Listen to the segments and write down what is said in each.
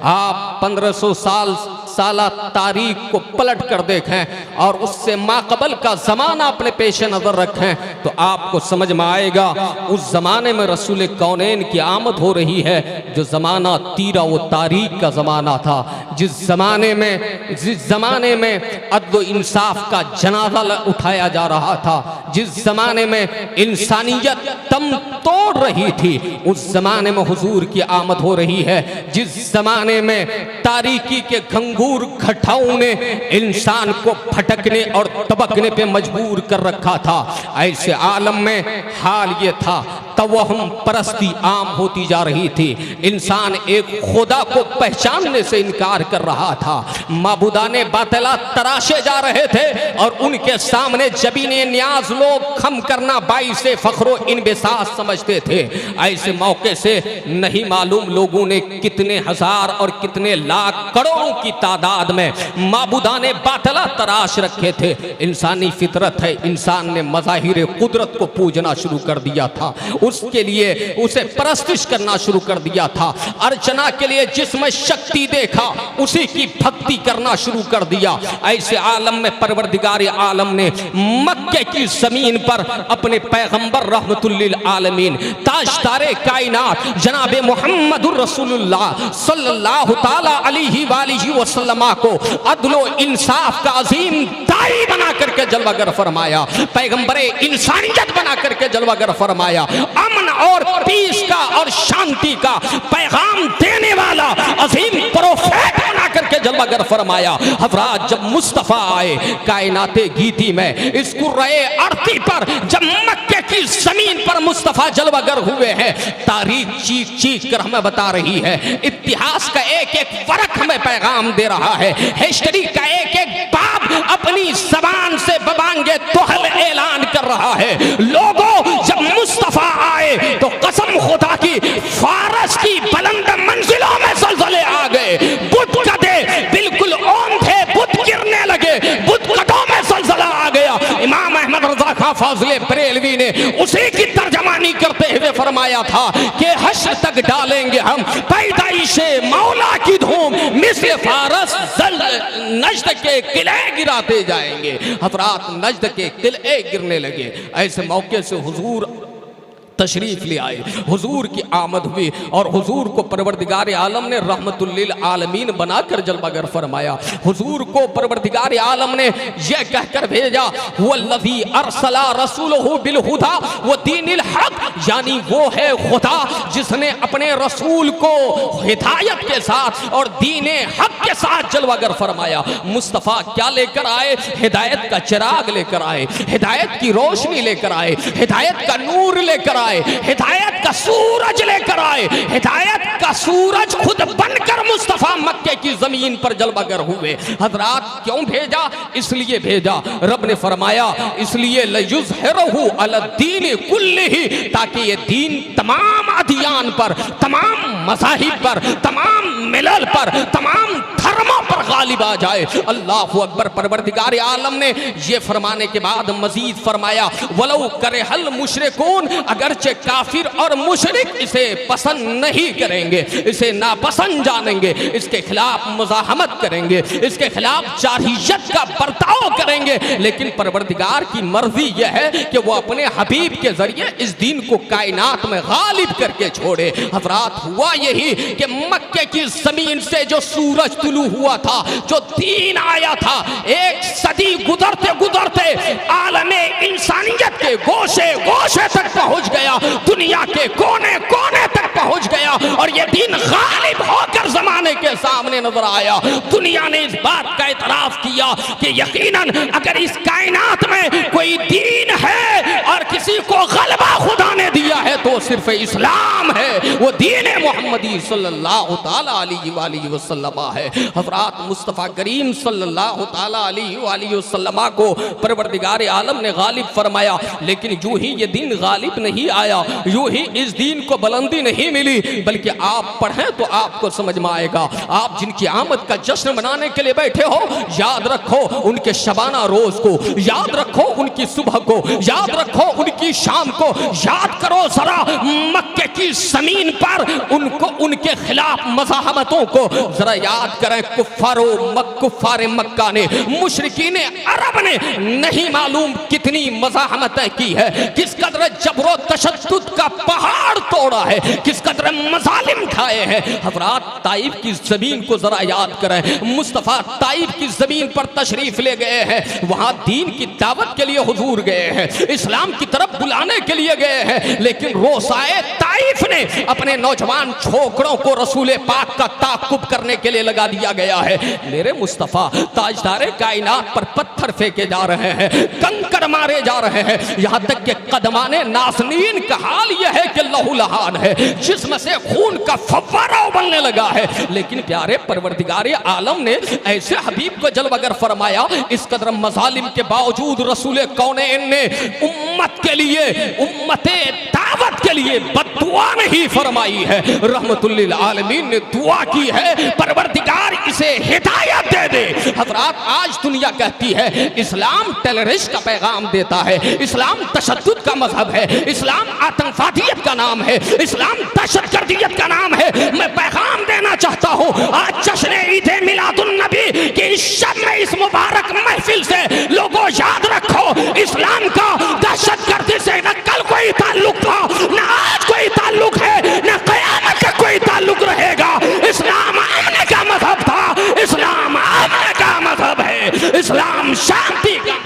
आप 1500 साला तारीख को पलट कर देखें और उससे माकबल का ज़माना अपने पेश नज़र रखें तो आपको समझ में आएगा उस ज़माने में रसूल कौनैन की आमद हो रही है। जो ज़माना तीरा वो तारीख का ज़माना था, जिस ज़माने में अदल इंसाफ का जनाजा उठाया जा रहा था, जिस ज़माने में इंसानियत दम तोड़ रही थी, उस ज़माने में हुजूर की आमद हो रही है। जिस ज़माने में तारीकी के घंघूर घटाओं ने इंसान को फटकने और तबकने पे मजबूर कर रखा था, ऐसे आलम में हाल ये था तवहम परस्ती आम होती जा रही थी। इंसान एक खुदा को पहचानने से इनकार कर रहा था, माबूदाने बातिला तराशे जा रहे थे और उनके सामने जबीने न्याज लोग खम करना बाइसे फख्रो इनबिसात समझते थे। ऐसे मौके से नहीं मालूम लोगों ने कितने हजार और कितने लाख करोड़ों की तादाद में माबूदाने बातिला तराश रखे थे। इंसानी फितरत है, इंसान ने मज़ाहिर कुदरत को पूजना शुरू कर दिया था, उसके लिए उसे परस्तिश करना शुरू कर दिया था। अर्चना के लिए जिसमें शक्ति देखा उसी की भक्ति करना शुरू कर दिया। ऐसे आलम में परवरदिगार आलम ने मक्के की जमीन पर अपने पैगंबर रहमतुल्लिल आलमीन ताजदारे कायनात जनाबे मुहम्मदुर रसूलुल्लाह सल्लल्लाहु ताला अलैहि वालिहि वसल्लम को अदलो इंसाफ का अजीम दाई बना करके जलवागर फरमाया, पैगंबरे इंसानियत बना करके जलवागर फरमाया, अमन और पीस का और शांति का पैगाम देने वाला अजीम प्रोफेट बना करके जलवागर फरमाया। हजरात जब मुस्तफा आए कायनाते गीती में इस कुर्रे अर्ती पर, जब मक्के की जमीन पर मुस्तफा जलवागर हुए हैं, तारीख चीख चीख कर हमें बता रही है, इतिहास का एक एक फर्क हमें पैगाम दे रहा है, हिस्ट्री का एक एक बाब अपनी जबान से बबांगे तोहल ऐलान कर रहा है। लोगों जब मुस्तफा आए तो कसम खुदा की फारस की बुलंद मंजिलों में ज़लज़ले आ गए, बुत कदे बिल्कुल ओम थे, बुत गिरने लगे, बुत कदों में ज़लज़ला आ गया। इमाम अहमद रज़ा खां फाज़िले बरेलवी ने उसी की तर्जमानी करते हुए फरमाया था कि हश्र तक डालेंगे हम पैदाइशे मौला की धूम, मिस्र फारस नज्द के किले गिराते जाएंगे। हज़रात नज्द के किले गिरने लगे। ऐसे मौके से हुजूर तशरीफ ले आए, हुजूर की आमद हुई और हुजूर को परवरदिगार आलम ने रहमतुल्लिल आलमीन बनाकर जलवागर फरमाया। हुजूर को परवरदिगार आलम ने यह कहकर भेजा, वल्लज़ी अरसला रसूलहु बिल हुदा व दीनिल हक, यानी वो है खुदा जिसने अपने रसूल को हिदायत के साथ और दीन हक के साथ जलवागर फरमाया। मुस्तफ़ा क्या लेकर आए? हिदायत का चिराग लेकर आए, हिदायत की रोशनी लेकर आए, हिदायत का नूर लेकर आए, हिदायत का सूरज लेकर आए। हिदायत का सूरज खुद बनकर मुस्तफा मक्के की जमीन पर जलवागर हुए। हजरात क्यों भेजा? इसलिए भेजा, रब ने फरमाया इसलिए लयुज़हिरहु अलद्दीन कुल्लिही, ताकि ये दीन तमाम अदियान पर, तमाम मज़ाहिब पर, तमाम मिलल पर, तमाम धर्मों पर गालिब आ जाए। अल्लाहु अकबर। परवरदिगार आलम ने ये फरमाने के बाद मजीद फरमाया, वलौ करहल मुशरिकून, अगरचे काफिर और मुशरिक इसे पसंद नहीं करेंगे, इसे नापसंद जानेंगे, इसके खिलाफ मुज़ाहमत करेंगे, इसके खिलाफ जारहियत का बर्ताव करेंगे, लेकिन परवरदिगार की मर्जी यह है कि वो अपने हबीब के जरिए इस दीन को कायनात में गालिब करके छोड़े। हजरात हुआ यही कि मक्के की जमीन से जो सूरज तुलू हुआ था, जो दीन आया था, एक सदी गुजरते गुजरते आलमे इंसानियत के गोशे गोशे तक पहुंच गया, दुनिया के कोने कोने तक पहुंच गया और यह दीन गालिब होकर जमाने के सामने नजर आया। दुनिया ने इस बात का इतराफ किया कि यकीनन अगर इस कायनात में कोई दीन है और किसी को गलबा खुदा ने दिया है तो सिर्फ इस्लाम है, वो दीन मोहम्मदी सल्लल्लाहु ताला अलैहि वसल्लम है। हज़रात मुस्तफ़ा करीम सल्लल्लाहु ताला अलैहि वसल्लम को परवरदिगार आलम ने गालिब फरमाया, लेकिन यूं ही ये दीन गालिब नहीं आया, यूं ही इस दीन को बुलंदी नहीं मिली, बल्कि आप पढ़ें तो आपको समझ में आएगा। आप जिनकी आमद का जश्न मनाने के लिए बैठे हो, याद रखो उनके शबाना रोज को, याद रखो उनकी सुबह को, याद रखो उनकी शाम को, याद करो जरा मक्के की जमीन पर उनको उनके खिलाफ मज़ाहमतों को जरा याद करें। कुफ्फार मक्का ने, मुशरिकीन अरब ने नहीं मालूम कितनी मज़ाहमतें की है, किस कदर जबरो तशद्दुद का पहाड़ तोड़ा है, किस कदर मज़ालिम खाए हैं। हज़रात ताइफ की जमीन को जरा याद करें। मुस्तफ़ा ताइफ की जमीन पर तशरीफ ले गए हैं, वहां दीन की दावत के लिए हुजूर गए हैं, इस्लाम की तरफ बुलाने के लिए गए हैं, लेकिन रोसाए ताइफ ने अपने नौजवान छोकरों को रसूल पाक का ताक़ुब करने के लिए लगा दिया गया है। मेरे मुस्तफ़ा ताजदारे कायनात पर पत्थर फेंके जा रहे हैं, कंकर मारे जा रहे हैं, यहां तक कि कदमाने नासनीन का हाल यह है कि लहूलहान है, जिसमें से खून का फव्वारा उबलने लगा है। लेकिन प्यारे परवरदिगारे आलम ने ऐसे हबीब को जलवगर फरमाया, इस कदर मज़ालिम के बावजूद रसूल कौनैन ने उम्मत के लिए, उम्मते दावत के लिए बद्दुआ नहीं फरमाई है। रहमतुल लिल आलमीन ने दुआ की है, परवरदिगार इसे हिदायत दे दे। हज़रात आज दुनिया कहती है इस्लाम टेररिस्ट का पैगाम देता है, इस्लाम तशद्दुद का मजहब है, इस्लाम आतंकवादियत का नाम है, इस्लाम दहशतगर्दियत का नाम है। मैं पैगाम देना चाहता हूँ आज जश्न ईद मिलादुन नबी की इस शब में, इस मुबारक महफिल से लोगों याद रखो, इस्लाम का दहशतगर्दी से न कल कोई ताल्लुक था, न आज कोई ताल्लुक है, न क़यामत का कोई ताल्लुक रहेगा। इस्लाम अमन का मजहब था, इस्लाम अमन का मजहब है, इस्लाम शांति का,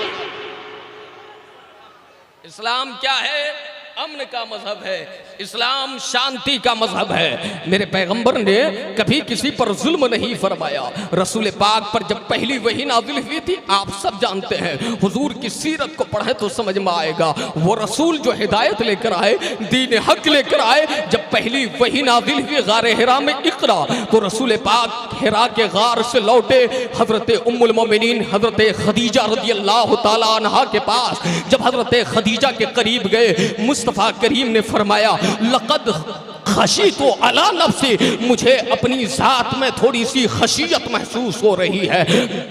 इस्लाम क्या है? अमन का मजहब है, इस्लाम शांति का मजहब है। मेरे पैगंबर ने कभी किसी पर जुल्म नहीं फरमाया। रसूल पाक पर जब पहली वही नाजिल हुई थी, आप सब जानते हैं, हुजूर की सीरत को पढ़े तो समझ में आएगा। वो रसूल जो हिदायत लेकर आए, दीन हक लेकर आए, जब पहली वही नाजिल हुई गारे हिरा में इक़रा, तो रसूल पाक हिरा के गार से लौटे, हजरत उम्मुल मोमिनीन हजरत खदीजा रज़ियल्लाहु ताला अन्हा के पास जब हजरत खदीजा के करीब गए, मुस्तफ़ा करीम ने फरमाया, लक़द खशी तो अला नफ्सी, मुझे अपनी जात में थोड़ी सी खशियत महसूस हो रही है,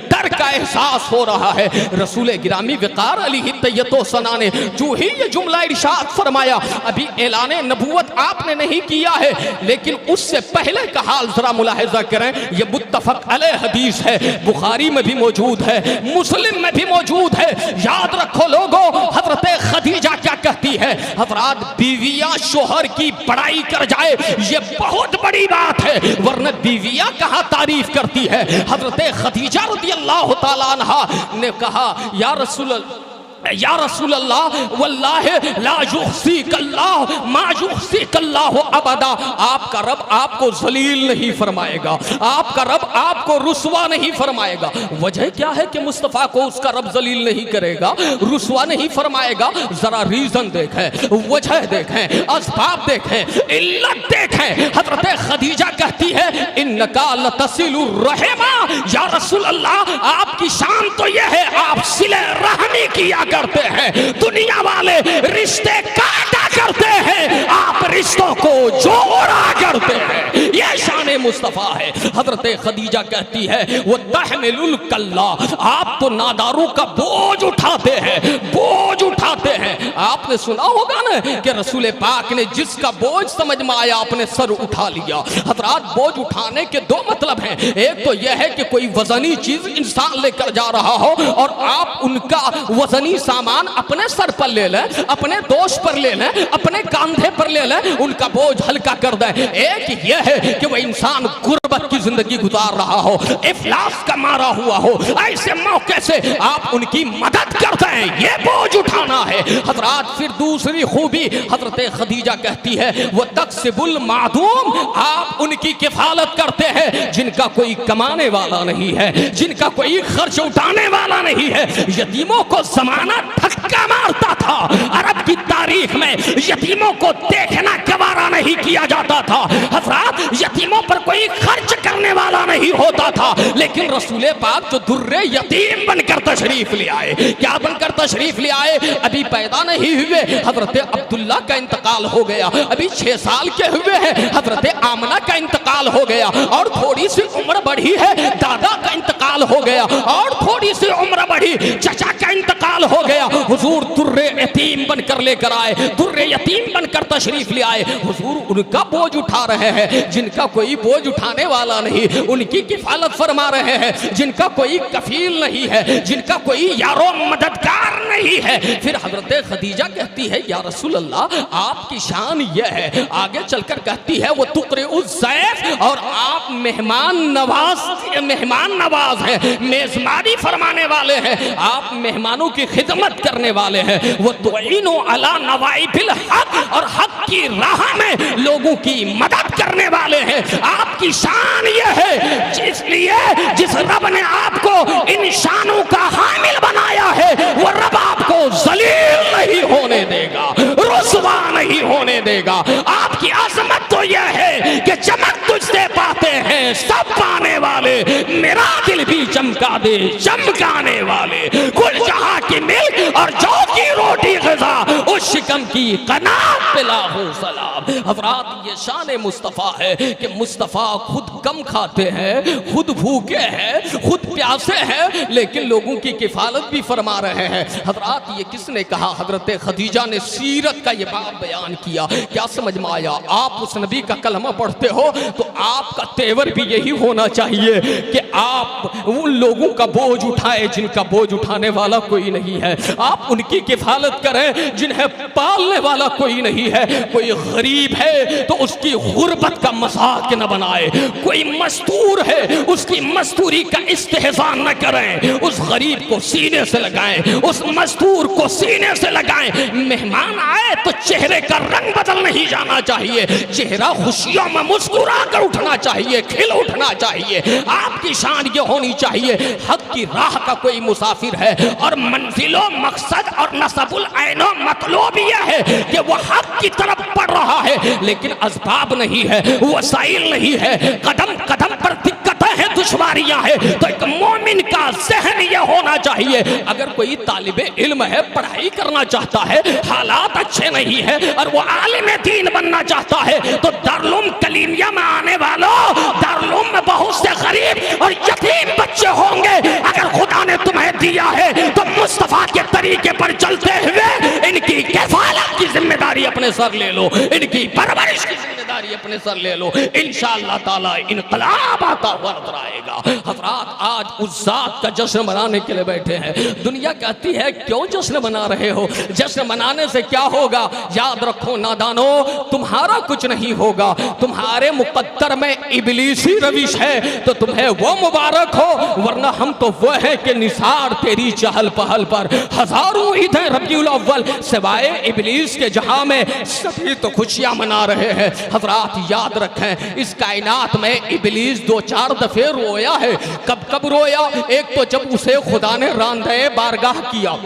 डर का एहसास हो रहा है। रसूल गिरामी वक़ार अलैहि तय्यतो सना ने जो ही ये जुमला इरशाद फरमाया, अभी ऐलान नबूवत आपने नहीं किया है, लेकिन उससे पहले का हाल जरा मुलाहिजा करें। ये मुत्तफ़क़ अलैह हदीस है, बुखारी में भी मौजूद है, मुस्लिम में भी मौजूद है। याद रखो लोगों, हजरत खदीजा क्या कहती है, हजरात बीवियां शोहर की बड़ाई कर जाए ये बहुत बड़ी बात है, वरना बीवियां कहां तारीफ करती है। हजरत खदीजा रज़ियल्लाहु ताला अन्हा ने कहा, या रसूल अल्लाह वल्लाहि ला युहसीकल्लाह मा युहसीकल्लाह अबदा, आपका रब आपको जलील नहीं फरमाएगा, आपका रब आपको रुसवा नहीं फरमाएगा। वजह क्या है कि मुस्तफ़ा को उसका रब जलील नहीं करेगा, रुसवा नहीं फरमाएगा? जरा रीजन देखें, वजह देखें, असबाब देखें, इल्लत देखें। हजरत खदीजा कहती है, इन्नका लतसिलुर रहमा, या रसूल अल्लाह आपकी शान तो यह है आप सिले रहमी किया करते हैं, दुनिया वाले रिश्ते काटा करते हैं, आप रिश्तों को जोड़ा करते हैं, यह शान मुस्तफा है। हजरत खदीजा कहती है, वो तहमिलुल कल्ला, आप तो नादारों का बोझ उठाते हैं, बोझ उठाते हैं। आपने सुना होगा ना कि रसूल पाक ने जिसका बोझ समझ में आया अपने सर उठा लिया। हजरात बोझ उठाने के दो मतलब हैं, एक तो यह है कि कोई वजनी चीज इंसान लेकर जा रहा हो और आप उनका वजनी सामान अपने सर पर ले लें, अपने दोस्त पर ले लें, अपने कंधे पर ले लें, उनका बोझ हल्का कर दें। एक यह है कि वह इंसान गुर्बत की जिंदगी गुजार रहा हो, इफलास का मारा हुआ हो, ऐसे मौके से आप उनकी मदद करते हैं, यह बोझ उठाना है। हजरात फिर दूसरी खूबी हजरत खदीजा कहती है, वो तक्सिबुल मादूम, आप उनकी किफालत करते हैं जिनका कोई कमाने वाला नहीं है, जिनका कोई खर्च उठाने वाला नहीं है। यतीमों को जमाना धक्का मारता था, अरब की तारीख में यतीमों को देखना गवारा नहीं किया जाता था। हजरात यतीमों पर कोई खर्च करने वाला नहीं होता था, लेकिन रसूल पाक जो दुर्रे यतीम बनकर तशरीफ ले आए, क्या बनकर तशरीफ ले आए? अभी पैदा नहीं हुए, हजरत अब्दुल्ला का इंतकाल हो गया, अभी 6 साल के हुए हैं, हजरत आमना का इंतकाल हो गया, और थोड़ी सी उम्र बढ़ी है, दादा का इंतकाल हो गया, और थोड़ी थोड़ी सी उम्र बढ़ी, चचा का इंतकाल हो गया, हुजूर दुर्रे यतीम बनकर लेकर आए, दुर्रे यतीम बनकर तशरीफ ले आए। हुजूर उनका बोझ उठा रहे हैं जिनका कोई बोझ उठाने वाला नहीं, उनकी किफालत फरमा रहे हैं जिनका कोई कफील नहीं है, जिनका कोई यारो मददगार नहीं है। फिर हजरत खदीजा कहती है या रसूल अल्लाह आपकी शान यह है, आगे चलकर कहती है वो तुकरे उस ज़ैफ, और आप मेहमान नवाज हैं, मेजबानी फरमाने वाले हैं, आप मेहमानों की खिदमत करने वाले हैं। वो तुईनो अला नवाइबिल हक, और हक की राह में लोगों की मदद करने वाले हैं। आपकी शान यह है, इसलिए जिस रब ने आपको इन शानों का हामिल बनाया है वो रब आपको जलील नहीं होने देगा, रुसवा नहीं होने देगा। आपकी अजमत तो यह है कि चमक तुझसे पाते हैं सब पाने वाले, मेरा दिल भी चमका दे चमकाने वाले, कुल जहां की मिल्क और जौ की रोटी ग़िज़ा, उस शिकम की कनात पे लाहो सलाम। हज़रात ये शान मुस्तफ़ा है कि मुस्तफ़ा खुद कम खाते हैं, खुद भूखे हैं, खुद प्यासे हैं, लेकिन लोगों की किफालत भी फरमा रहे हैं। हज़रात ये किसने कहा? हज़रत खदीजा ने सीरत का ये बात बयान किया। क्या समझ में आया? आप उस नबी का कलमा पढ़ते हो तो आपका तेवर भी यही होना चाहिए कि आप उन लोगों का बोझ उठाए जिनका बोझ उठाने वाला कोई नहीं है, आप उनकी किफालत करें जिन्हें पालने वाला कोई नहीं है। कोई गरीब है तो उसकी गुर्बत का मजाक न बनाए, कोई मस्तूर है उसकी मस्तूरी का इस्तेहज़ा न करें, उस गरीब को सीने से लगाएं, उस मस्तूर को सीने से लगाएं। मेहमान आए तो चेहरे का रंग बदल नहीं जाना चाहिए, चेहरा खुशियों में मुस्कुरा कर उठना चाहिए, खिल उठना चाहिए। आपकी शान ये होनी चाहिए, हक की राह का कोई मुसाफिर है और मंजिलो मकसद और नसबुल ऐनो मतलूब यह है कि वो हक की तरफ बढ़ रहा है, लेकिन असबाब नहीं है, वसाइल नहीं है, कदम कदम पर दिक्कतें हैं, दुश्वारियां हैं। तो एक मोमिन का ज़हन यह होना चाहिए, अगर कोई तालिबे इल्म है, पढ़ाई करना चाहता है, हालात अच्छे नहीं है और वो आलिम दीन बनना चाहता है, तो दारुल कलीमिया में आने वालों, दारुल में बहुत से गरीब और यतीम बच्चे होंगे। अगर खुदा ने तुम्हें दिया है तो मुस्तफा के तरीके पर चलते हुए इनकी किफालत की जिम्मेदारी अपने सर ले लो, इनकी परवरिश की जिम्मेदारी अपने सर ले लो। इंशाअल्लाह ताला इनकलाब आता हुआ नजर आएगा। हज़रात आज उस जात का जश्न मनाने के लिए बैठे हैं। दुनिया कहती है क्यों जश्न मना रहे हो, जश्न मनाने से क्या होगा? याद रखो नादानो, तुम्हारा कुछ नहीं होगा, तुम्हारे मुकद्दर में इब्लीसी रविश है तो तुम्हें वो मुबारक हो, वरना हम तो वो है कि निसार तेरी चहल पहल पर हजारों ईद है रबीउल अव्वल, सिवाय इब्लीस के जहां में सभी तो खुशियां मना रहे हैं। हज़रात याद रखें, इस कायनात में इब्लीस 2-4 दफे रोया है। कब कब रोया? एक तो जब उसे खुदा ने रांदे बारगाह किया,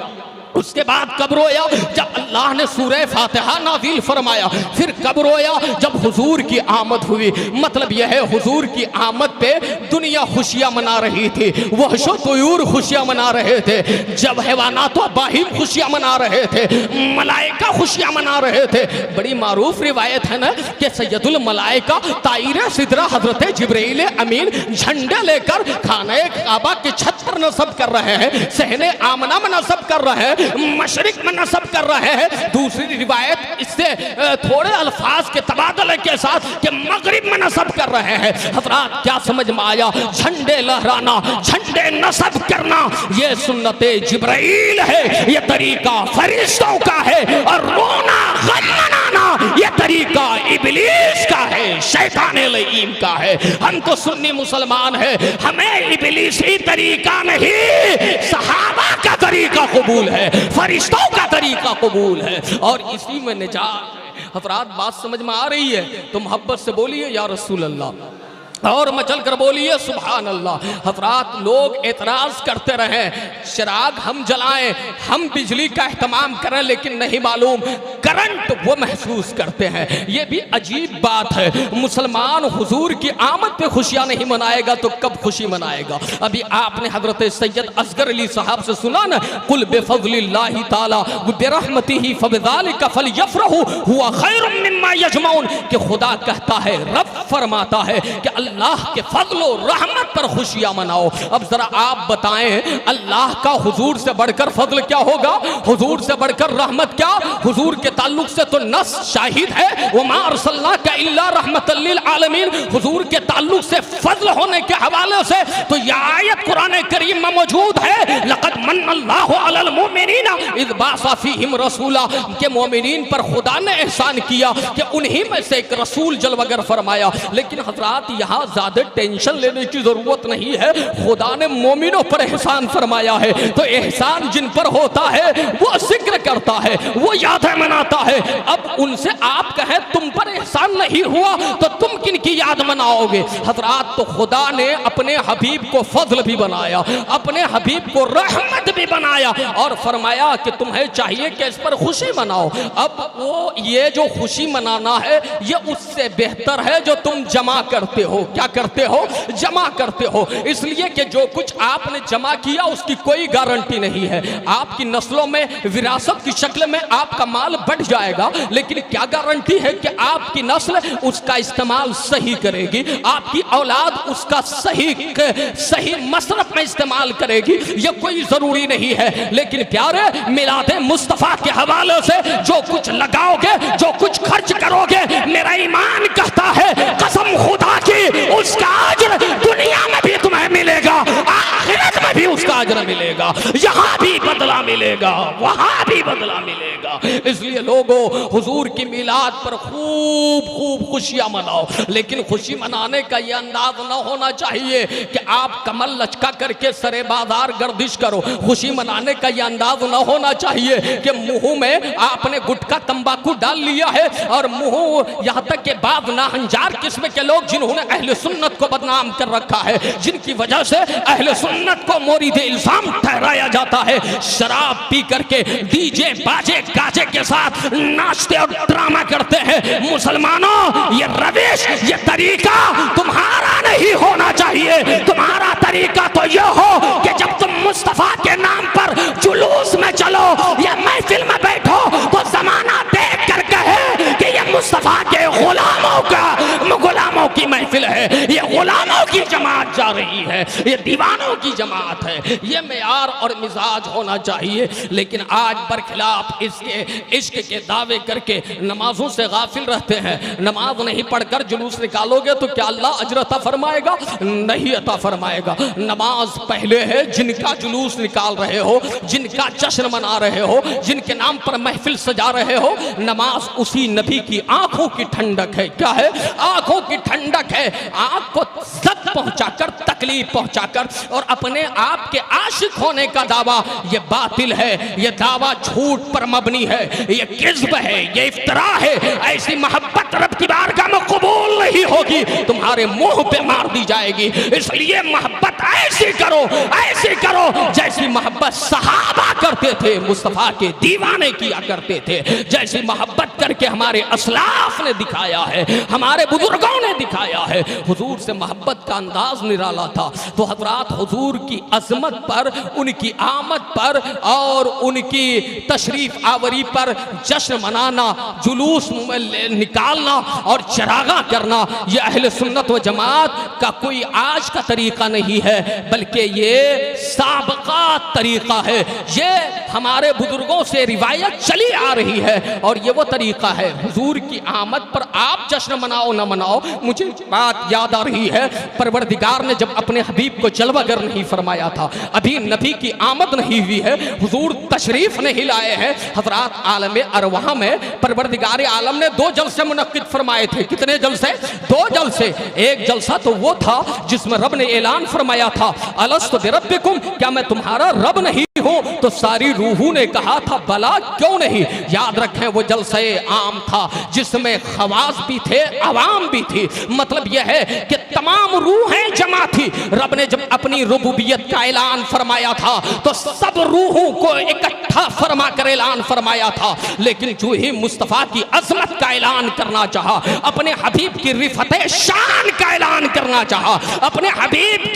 उसके बाद कब रोया? जब अल्लाह ने सूरह फातिहा नाज़िल फरमाया। फिर कब रोया? जब हुजूर की आमद हुई। मतलब यह है हुजूर की आमद पे दुनिया खुशियां मना रही थी, वहशो तुयूर खुशियां मना रहे थे, जब हैवानात व बाहिम खुशियां मना रहे थे, मलाइका खुशियां मना रहे थे। बड़ी मारूफ रिवायत है ना कि सैयदुल मलाइका ताइर सिदरा हजरत जिब्रील अमीन झंडे लेकर खाने काबा की छत पर नसब कर रहे हैं, सहने आमना में नसब कर रहे हैं, मशरिक में नसब कर रहे हैं। दूसरी रिवायत इससे थोड़े अल्फाज के तबादले के साथ कि मगरिब में नसब कर रहे हैं। हज़रात क्या समझ में आया? झंडे लहराना, झंडे नसब करना ये सुन्नते जिब्राइल है, ये तरीका फरिश्तों का है, और रोना गम मनाना ये तरीका इब्लीस का है, शैतान लईम का है। हम तो सुन्नी मुसलमान है, हमें इब्लीसी तरीका नहीं सहाबा का तरीका कबूल है, फरिश्तों का तरीका कबूल है, और इसी में निजात है। हज़रात बात समझ में आ रही है तो मोहब्बत से बोलिए या रसूल अल्लाह, और मचल कर बोलिए सुभान अल्लाह। हज़रात लोग एतराज़ करते रहे, चिराग हम जलाएं, हम बिजली का एहतमाम करें, लेकिन नहीं मालूम करंट वो महसूस करते हैं। ये भी अजीब बात है। मुसलमान हुजूर की आमद पे खुशियाँ नहीं मनाएगा तो कब खुशी मनाएगा? अभी आपने हज़रत सैयद असगर अली साहब से सुना ना, कुल बिफ़ज़्लिल्लाहि ताला व बिरहमतिही फ़बिज़ालिका फ़लयफ़रहू हुवा खैरुम मिम्मा यजमऊन, कि खुदा कहता है, रब फरमाता है कि अल्लाह के फजल और रहमत पर खुशियां मनाओ। अब जरा आप बताएं, अल्लाह का हुजूर से बढ़कर फजल क्या होगा, हुजूर से बढ़कर रहमत क्या? हुजूर के ताल्लुक से तो नस शाहिद है, वमा अरसलनाका इल्ला रहमतल लिल आलमीन। हुजूर के ताल्लुक से फजल होने के हवाले से तो यह आयत कुरान करीम में मौजूद है, लक़द मन्नल्लाहु अलल मुमिनीना इज़ बअसा फीहिम रसूला, के मोमिनीन पर खुदा ने एहसान किया कि उन्हीं में से एक रसूल जलवगर फरमाया। लेकिन हजरात यहाँ ज्यादा टेंशन लेने की जरूरत नहीं है, खुदा ने मोमिनों पर एहसान फरमाया है, तो एहसान जिन पर होता है वो जिक्र करता है, वो यादें मनाता है। अब उनसे आप कहें तुम पर एहसान नहीं हुआ तो तुम किन की याद मनाओगे? हजरात, तो खुदा ने अपने हबीब को फजल भी बनाया, अपने हबीब को रहमत भी बनाया और फरमाया कि तुम्हें चाहिए कि इस पर खुशी मनाओ। अब वो ये जो खुशी मनाना है ये उससे बेहतर है जो तुम जमा करते हो। क्या करते हो? जमा करते हो। इसलिए कि जो कुछ आपने जमा किया उसकी कोई गारंटी नहीं है। आपकी नस्लों में विरासत की शक्ल में आपका माल बढ़ जाएगा, लेकिन क्या गारंटी है कि आपकी नस्ल उसका इस्तेमाल सही करेगी, आपकी औलाद उसका सही मसरफ में इस्तेमाल करेगी? ये कोई जरूरी नहीं है। लेकिन प्यारे, मिलादे मुस्तफा के हवाले से जो कुछ लगाओगे, जो कुछ खर्च करोगे, मेरा ईमान कहता है कसम खुदा की, उसका अज्र दुनिया में भी तुम्हें मिलेगा, आखिरत में भी उसका अज्र मिलेगा, यहाँ भी बदला मिलेगा, वहां भी बदला मिलेगा। इसलिए लोगों, हुजूर की मिलाद पर खूब खूब खुशियां मनाओ, लेकिन खुशी मनाने का यह अंदाज न होना चाहिए कि आप कमल लचका करके सरे बाजार गर्दिश करो। खुशी मनाने का यह अंदाज न होना चाहिए कि मुंह में आपने गुटखा तंबाकू डाल लिया है और मुंह यहाँ तक के बाद नाहंजार किस्म के लोग जिन्होंने अहले सुन्नत को बदनाम कर रखा है, जिनकी वजह से अहले सुन्नत को मोरीद इल्जाम ठहराया जाता है, शराब पी करके डीजे बाजे गाजे के साथ नाचते और ड्रामा करते हैं। मुसलमानों, ये रविश, ये तरीका तुम्हारा नहीं होना चाहिए। तुम्हारा तरीका तो ये हो कि जब तुम मुस्तफा के नाम पर जुलूस में चलो या महफिल में बैठो तो जमाना देख कर कहे कि ये मुस्तफा के गुलामों की महफिल है, ये गुलामों की जमात जा रही है, ये दीवानों की जमात है। ये मेयार और मिजाज होना चाहिए। लेकिन आज बरखिलाफ इसके इश्क के दावे करके नमाजों से गाफिल रहते हैं। नमाज नहीं पढ़कर जुलूस निकालोगे तो क्या अल्लाह अजर अता फरमाएगा? नहीं अता फरमाएगा। नमाज पहले है। जिनका जुलूस निकाल रहे हो, जिनका जश्न मना रहे हो, जिनके नाम पर महफिल सजा रहे हो, नमाज उसी नबी की आंखों की ठंडक है। क्या है? आंखों की ठंडक है। आंख को जख्म पहुंचाकर, तकलीफ पहुंचाकर और अपने आप के आशिक होने का दावा ये बातिल है, ये दावा झूठ पर मबनी है, ये किज़्ब है, ये इफ्तरा है। ऐसी मोहब्बत रब की बारगाह में कबूल नहीं होगी, तुम्हारे मुंह पे मार दी जाएगी। इसलिए मोहब्बत ऐसी करो जैसी मोहब्बत सहाबा करते थे, मुस्तफा के दीवाने किया करते थे, जैसी मोहब्बत करके हमारे असलाफ ने दिखाया है, हमारे बुजुर्गों ने दिखाया है। हुजूर से मोहब्बत का अंदाज निराला था। तो हजरात, हुजूर की अजमत पर, उनकी आमद पर और उनकी तशरीफ आवरी पर जश्न मनाना, जुलूस निकालना और चरागा करना, यह अहले सुन्नत व जमात का कोई आज का तरीका नहीं है, बल्कि ये साबका तरीका है। ये हमारे बुजुर्गों से रिवायत चली आ रही है और ये वो तरीका है। हुजूर की आमद पर आप जश्न मनाओ न मनाओ, मुझे बात याद आ रही है, परवरदिगार ने जब अपने हबीब को जलवागर नहीं फरमाया था, अभी नबी की आमद नहीं हुई है, हुजूर तशरीफ नहीं लाए हैं, हजरात आलम अरवाह में परवरदिगार आलम ने 2 जलसे मुनक्किद फरमाए थे। कितने जलसे? 2 जलसे। एक जलसा तो वो था जिसमें रब ने ऐलान फरमाया था, अलस्तु बिरब्बिकुम, क्या मैं तुम्हारा रब नहीं हूं? तो सारी रूहों ने कहा था बला, क्यों नहीं। याद रखें, वो जलसे आम था जिसमें खवास भी थे, अवाम भी थी। मतलब यह है कि तमाम रूहें जमा थी। रब ने जब अपनी रुबूबियत का ऐलान फरमाया था तो सब रूहों को इकट्ठा फरमा कर ऐलान फरमाया था। लेकिन जो ही मुस्तफा की अजमत का ऐलान करना चाहा, अपने हबीब की रिफते शान का ऐलान करना चाहा, अपने हबीब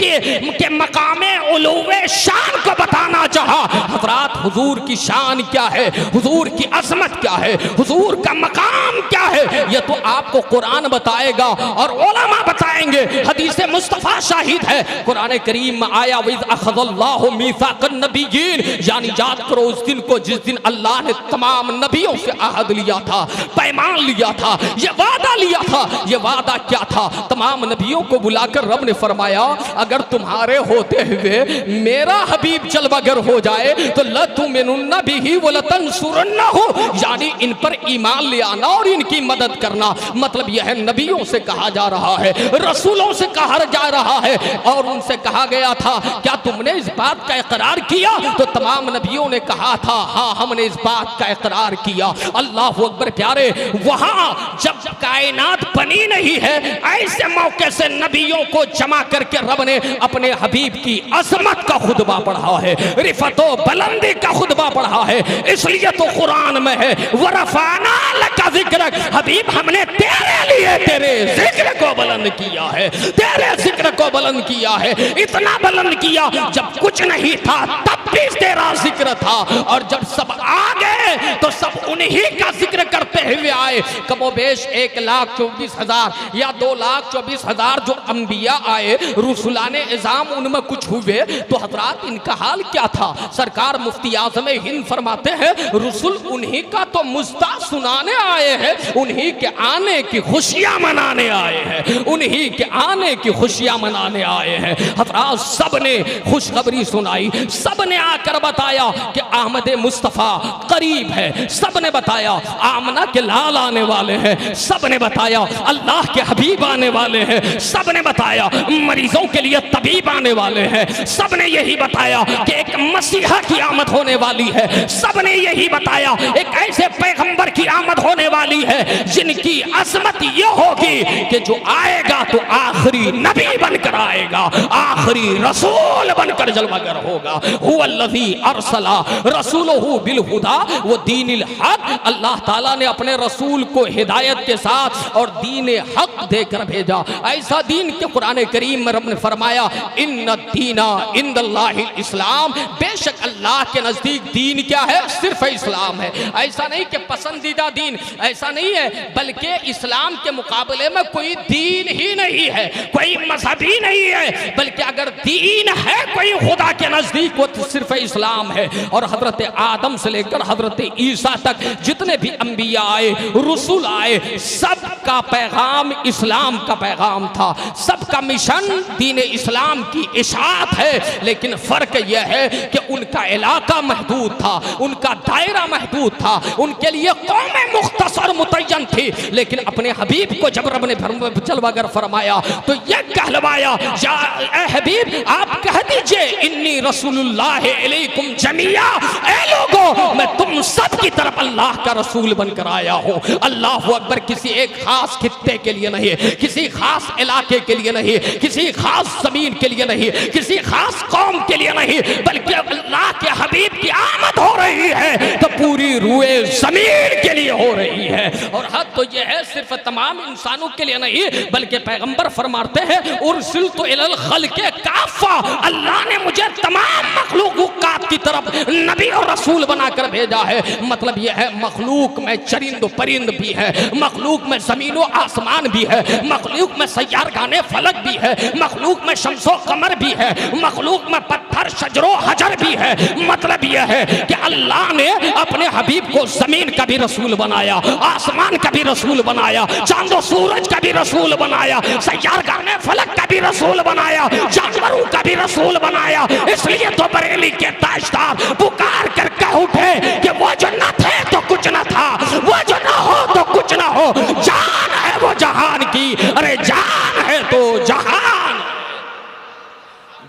के मकामे उलूवे शान को बताना चाहा, हज़रात हुजूर की शान क्या है, हुजूर की अज़मत क्या है, हुजूर का मकाम क्या है, ये तो आपको कुरान बताएगा और उलमा बताएंगे। हदीस मुस्तफ़ा शाहिद है। कुरान करीम में आया वइज़ अख़ज़ल्लाहु मीसाक़न नबिय्यीन, यानी याद करो उस दिन को जिस दिन अल्लाह ने तमाम नबियों से अहद लिया था, पैमान लिया था, ये वादा लिया था। ये वादा क्या था? तमाम नबियों को बुलाकर रब ने फरमाया अगर तुम्हारे होते हुए मेरा हबीब जलवागर हो जाए तो लतुमिनुन्ना बिही व लतंसुरुन्नहु, यानी इन पर ईमान ले आना और इनकी मदद करना। मतलब यह है नबियों से कहा जा रहा है, रसूलों से कहा जा रहा है। और उनसे कहा गया था क्या तुमने इस बात का इकरार किया? तो तमाम नबियों ने कहा था हाँ हमने इस बात का इकरार किया। अल्लाह अकबर प्यारे, वहां जब कायनात बनी नहीं है ऐसे मौके से नबियों को जमा करके रब ने अपने हबीब की अज़मत का खुतबा पढ़ा है, रिफतो बुलंदी का खुतबा पढ़ा है। इसलिए तो कुरान में है वरफाना लका ज़िक्रक, हबीब हमने तेरे लिए तेरे जिक्र को बुलंद किया है, तेरे जिक्र को बुलंद किया है। इतना बुलंद किया जब कुछ नहीं था तब भी तेरा जिक्र था, और जब सब आ गए तो सब उन्हीं का जिक्र करते हुए आए। कमोबेश 1,24,000 या 2,24,000 जो अंबिया आए, रुसुलाने इज़ाम उनमें कुछ हुए, तो हजरात इनका हाल क्या था? सरकार मुफ्ती आज़म हिंद फरमाते हैं रुसुल उन्हीं का तो मुस्ता सुनाने आए हैं, उन्हीं के आने की खुशियां मनाने आए हैं, उन्हीं के आने की खुशियां मनाने आए हैं। हजरात सब ने खुशखबरी सुनाई, सब ने आकर बताया कि अहमद मुस्तफ़ा करीब है, सब ने बताया आमना के लाल आने वाले हैं, सब ने बताया अल्लाह के हबीब आने वाले हैं, सब ने बताया मरीजों के लिए तबीब आने वाले हैं, सब ने यही बताया कि एक मसीहा की आमद होने वाली है, सब ने यही बताया एक ऐसे पैगंबर की आमद होने वाली है जिनकी अज़मत ये होगी कि जो आएगा तो आखिरी नबी बनकर आएगा, आखिरी रसूल बनकर जलवागर होगा। हुवल्लज़ी अरसला रसूलहु बिल हुदा व दीनिल हक, अल्लाह ताला ने अपने रसूल को हिदायत के साथ और दीन हक देकर भेजा। ऐसा दीन के कुरान करीम में रब ने फरमाया इन्ना दीना इंदल्लाहिल इस्लाम, बेशक अल्लाह के नजदीक दीन क्या है? सिर्फ इस्लाम है। ऐसा नहीं कि पसंदीदा दीन, ऐसा नहीं है, बल्कि इस्लाम के मुकाबले में कोई दीन ही नहीं है, कोई मजहब ही नहीं है, बल्कि अगर दीन है कोई खुदा के नजदीक वो तो सिर्फ इस्लाम है। और हजरत आदम से लेकर हजरत ईसा तक जितने भी अंबिया आए, रसूल आए, सबका पैगाम इस्लाम का पैगाम था, सबका मिशन दीन इस्लाम की इशाअत है। लेकिन फर्क यह है कि उनका इलाका महदूद था, उनका दायरा महदूद था, उनके लिए कौमें मुख्तसर मुतय्यन थी। लेकिन अपने हबीब को जब रब ने जलवागर फरमाया तो यह कहलवाया या ए हबीब आप कह दीजिए इन्नी रसूलुल्लाह अलैकुम जमिया, ए लोगों मैं तुम सब की तरफ अल्लाह का रसूल बनकर आया हूँ। अल्लाह अकबर, किसी एक खास खित्ते के लिए नहीं, किसी खास इलाके के लिए नहीं, किसी खास जमीन के लिए नहीं, किसी खास कौम के लिए नहीं, बल्कि अल्लाह के हबीब की आमद हो रही है तो पूरी रूए जमीन के लिए हो रही है। और हद तो यह है सिर्फ तमाम इंसानों के लिए नहीं, बल्कि पैगंबर फरमाते हैं उर्सिलतु इलल खल्क़ि काफ़ा, अल्लाह ने मुझे तमाम मखलूक़ात की तरफ नबी और रसूल बनाकर भेजा है। मतलब यह है मखलूक में चरिंद परिंद भी है, मखलूक में जमीन व आसमान भी है, मखलूक में सैयारगाने फलक भी है, मखलूक में शम्सो कमर भी है, मखलूक में पत्थर शजरो हजर भी है। मतलब यह है कि अल्लाह ने अपने हबीब को जमीन का भी रसूल बनाया, आसमान का भी रसूल बनाया, चांदो सूरज का भी रसूल बनाया, सैयारगाने फलक का भी रसूल बनाया, जानवरों का भी रसूल बनाया। इसलिए तो बरेली के ताजदार पुकार कर कह उठे कि वो जो न थे तो कुछ न था, वो जो न हो तो कुछ न हो, जान है वो जहान की, अरे जान है तो जहान,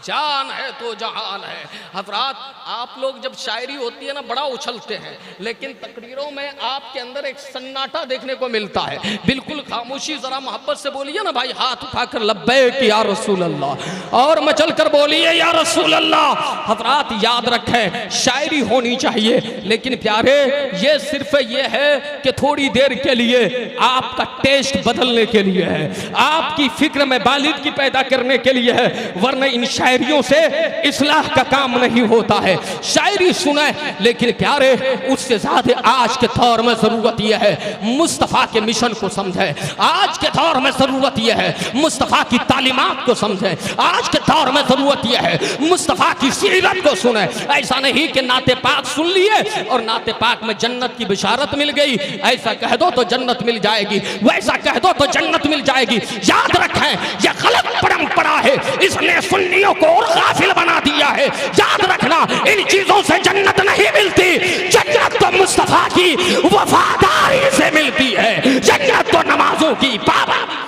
जान है तो जहान है। हजरात आप लोग जब शायरी होती है ना बड़ा उछलते हैं, लेकिन तकरीरों में आपके अंदर एक सन्नाटा देखने को मिलता है, बिल्कुल खामोशी। जरा मोहब्बत से बोलिए ना भाई, हाथ उठाकर लब्बैक या रसूल अल्लाह, और मचल कर बोलिए या रसूल अल्लाह। हजरात याद रखें शायरी होनी चाहिए, लेकिन प्यारे ये सिर्फ ये है कि थोड़ी देर के लिए आपका टेस्ट बदलने के लिए है, आपकी फिक्र में बालिद की पैदा करने के लिए है, वरना इन शायरियों से इस्लाह का काम नहीं होता है। शायरी सुने लेकिन प्यारे उससे ज्यादा आज के दौर में जरूरत यह है मुस्तफ़ा के मिशन को समझे। आज के दौर में जरूरत यह है मुस्तफ़ा की तालीमात को समझे। आज के दौर में जरूरत यह है मुस्तफ़ा की सीरत को सुने। ऐसा नहीं कि नाते पाक सुन लिए और नाते पाक में जन्नत की बिशारत मिल गई, ऐसा कह दो तो जन्नत मिल जाएगी, वैसा कह दो तो जन्नत मिल जाएगी। याद रखें यह गलत परंपरा है, इसने सुन्नियों को और गाफिल बना दिया है। याद रखना इन चीजों से जन्नत नहीं मिलती, जन्नत तो मुस्तफ़ा की वफादारी से मिलती है, जन्नत तो नमाजों की पाबंदी।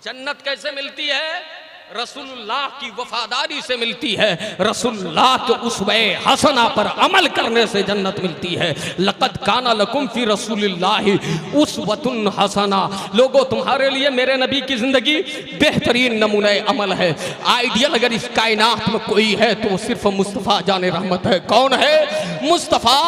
जन्नत कैसे मिलती है? रसूलुल्लाह की वफादारी से मिलती है, रसूलुल्लाह के उसवे हसना पर अमल करने से जन्नत मिलती है। लक़द काना लकुम फी रसूलिल्लाहि उसवतुन हसना। लोगों तुम्हारे लिए मेरे नबी की जिंदगी बेहतरीन नमूने अमल है। आइडियल अगर इस कायनात में कोई है तो सिर्फ मुस्तफ़ा जाने रहमत है। कौन है? मुस्तफ़ा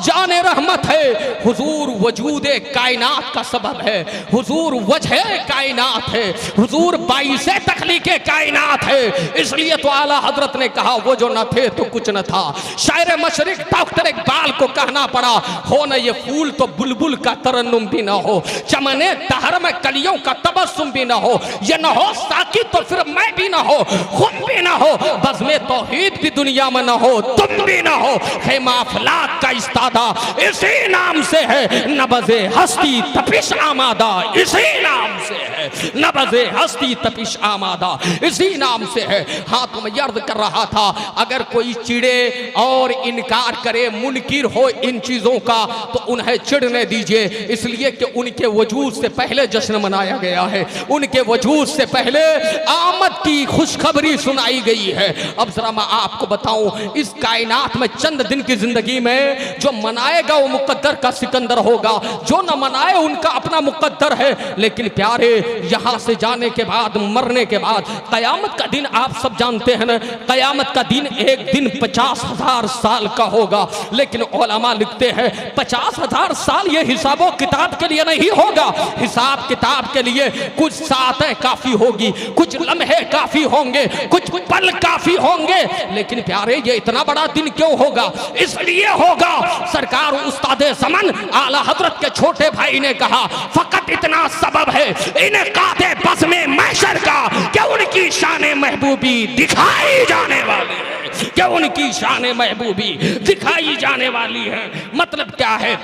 जाने रहमत है। हुजूर वजूदे कायनात का सबब है, हुजूर वजह कायनात है, हुजूर बाइसे तख्लीक़े कायनात है। इसलिए तो आला हजरत ने कहा वो जो न थे तो कुछ न था। शायर मशरिक डॉक्टर इकबाल को कहना पड़ा हो न ये फूल तो बुलबुल का तरन्नुम भी न हो, चमने तहर में कलियों का तबस्सुम भी न हो, ये न हो साकी तो फिर मैं भी न हो, खुद भी न हो, बज़्म तौहीद भी दुनिया में न हो, तुम भी न हो। खेमा अफलाक का इस्तादा इसी नाम से है, नबज़े हस्ती तपिश आमादा इसी नाम से है, नबज़े हस्ती तपिश आमादा इसी नाम से है। हाँ तो मैं अर्ज कर रहा था अगर कोई चिड़े और इनकार करे, मुनकिर हो इन चीजों का तो उन्हें चिढ़ने दीजिए, इसलिए कि उनके वजूद से पहले जश्न मनाया गया है, उनके वजूद से पहले आमद की खुशखबरी सुनाई गई है। अब जरा मैं आपको बताऊं इस कायनात में चंद दिन की जिंदगी में जो मनाएगा वो मुकद्दर का सिकंदर होगा, जो न मनाए उनका अपना मुकद्दर है। लेकिन प्यारे यहां से जाने के बाद, मरने के बाद कयामत का दिन आप सब जानते हैं ना, कयामत का दिन एक दिन 50,000 साल का होगा। लेकिन उलमा लिखते हैं 50,000 साल ये हिसाबो किताब के लिए नहीं होगा, हिसाब किताब के लिए कुछ सातें काफी होगी, कुछ लम्हे काफी होंगे, कुछ पल काफी होंगे। लेकिन प्यारे ये इतना बड़ा दिन क्यों होगा? इसलिए होगा सरकार उस्ताद ज़मान आला हजरत के छोटे भाई ने कहा फकत इतना सबब है इनकाते बस में महशर का क्या उनकी शान महबूबी दिखाई जाने वाली है, क्या उनकी शान महबूबी दिखाई जाने वाली है। मतलब क्या है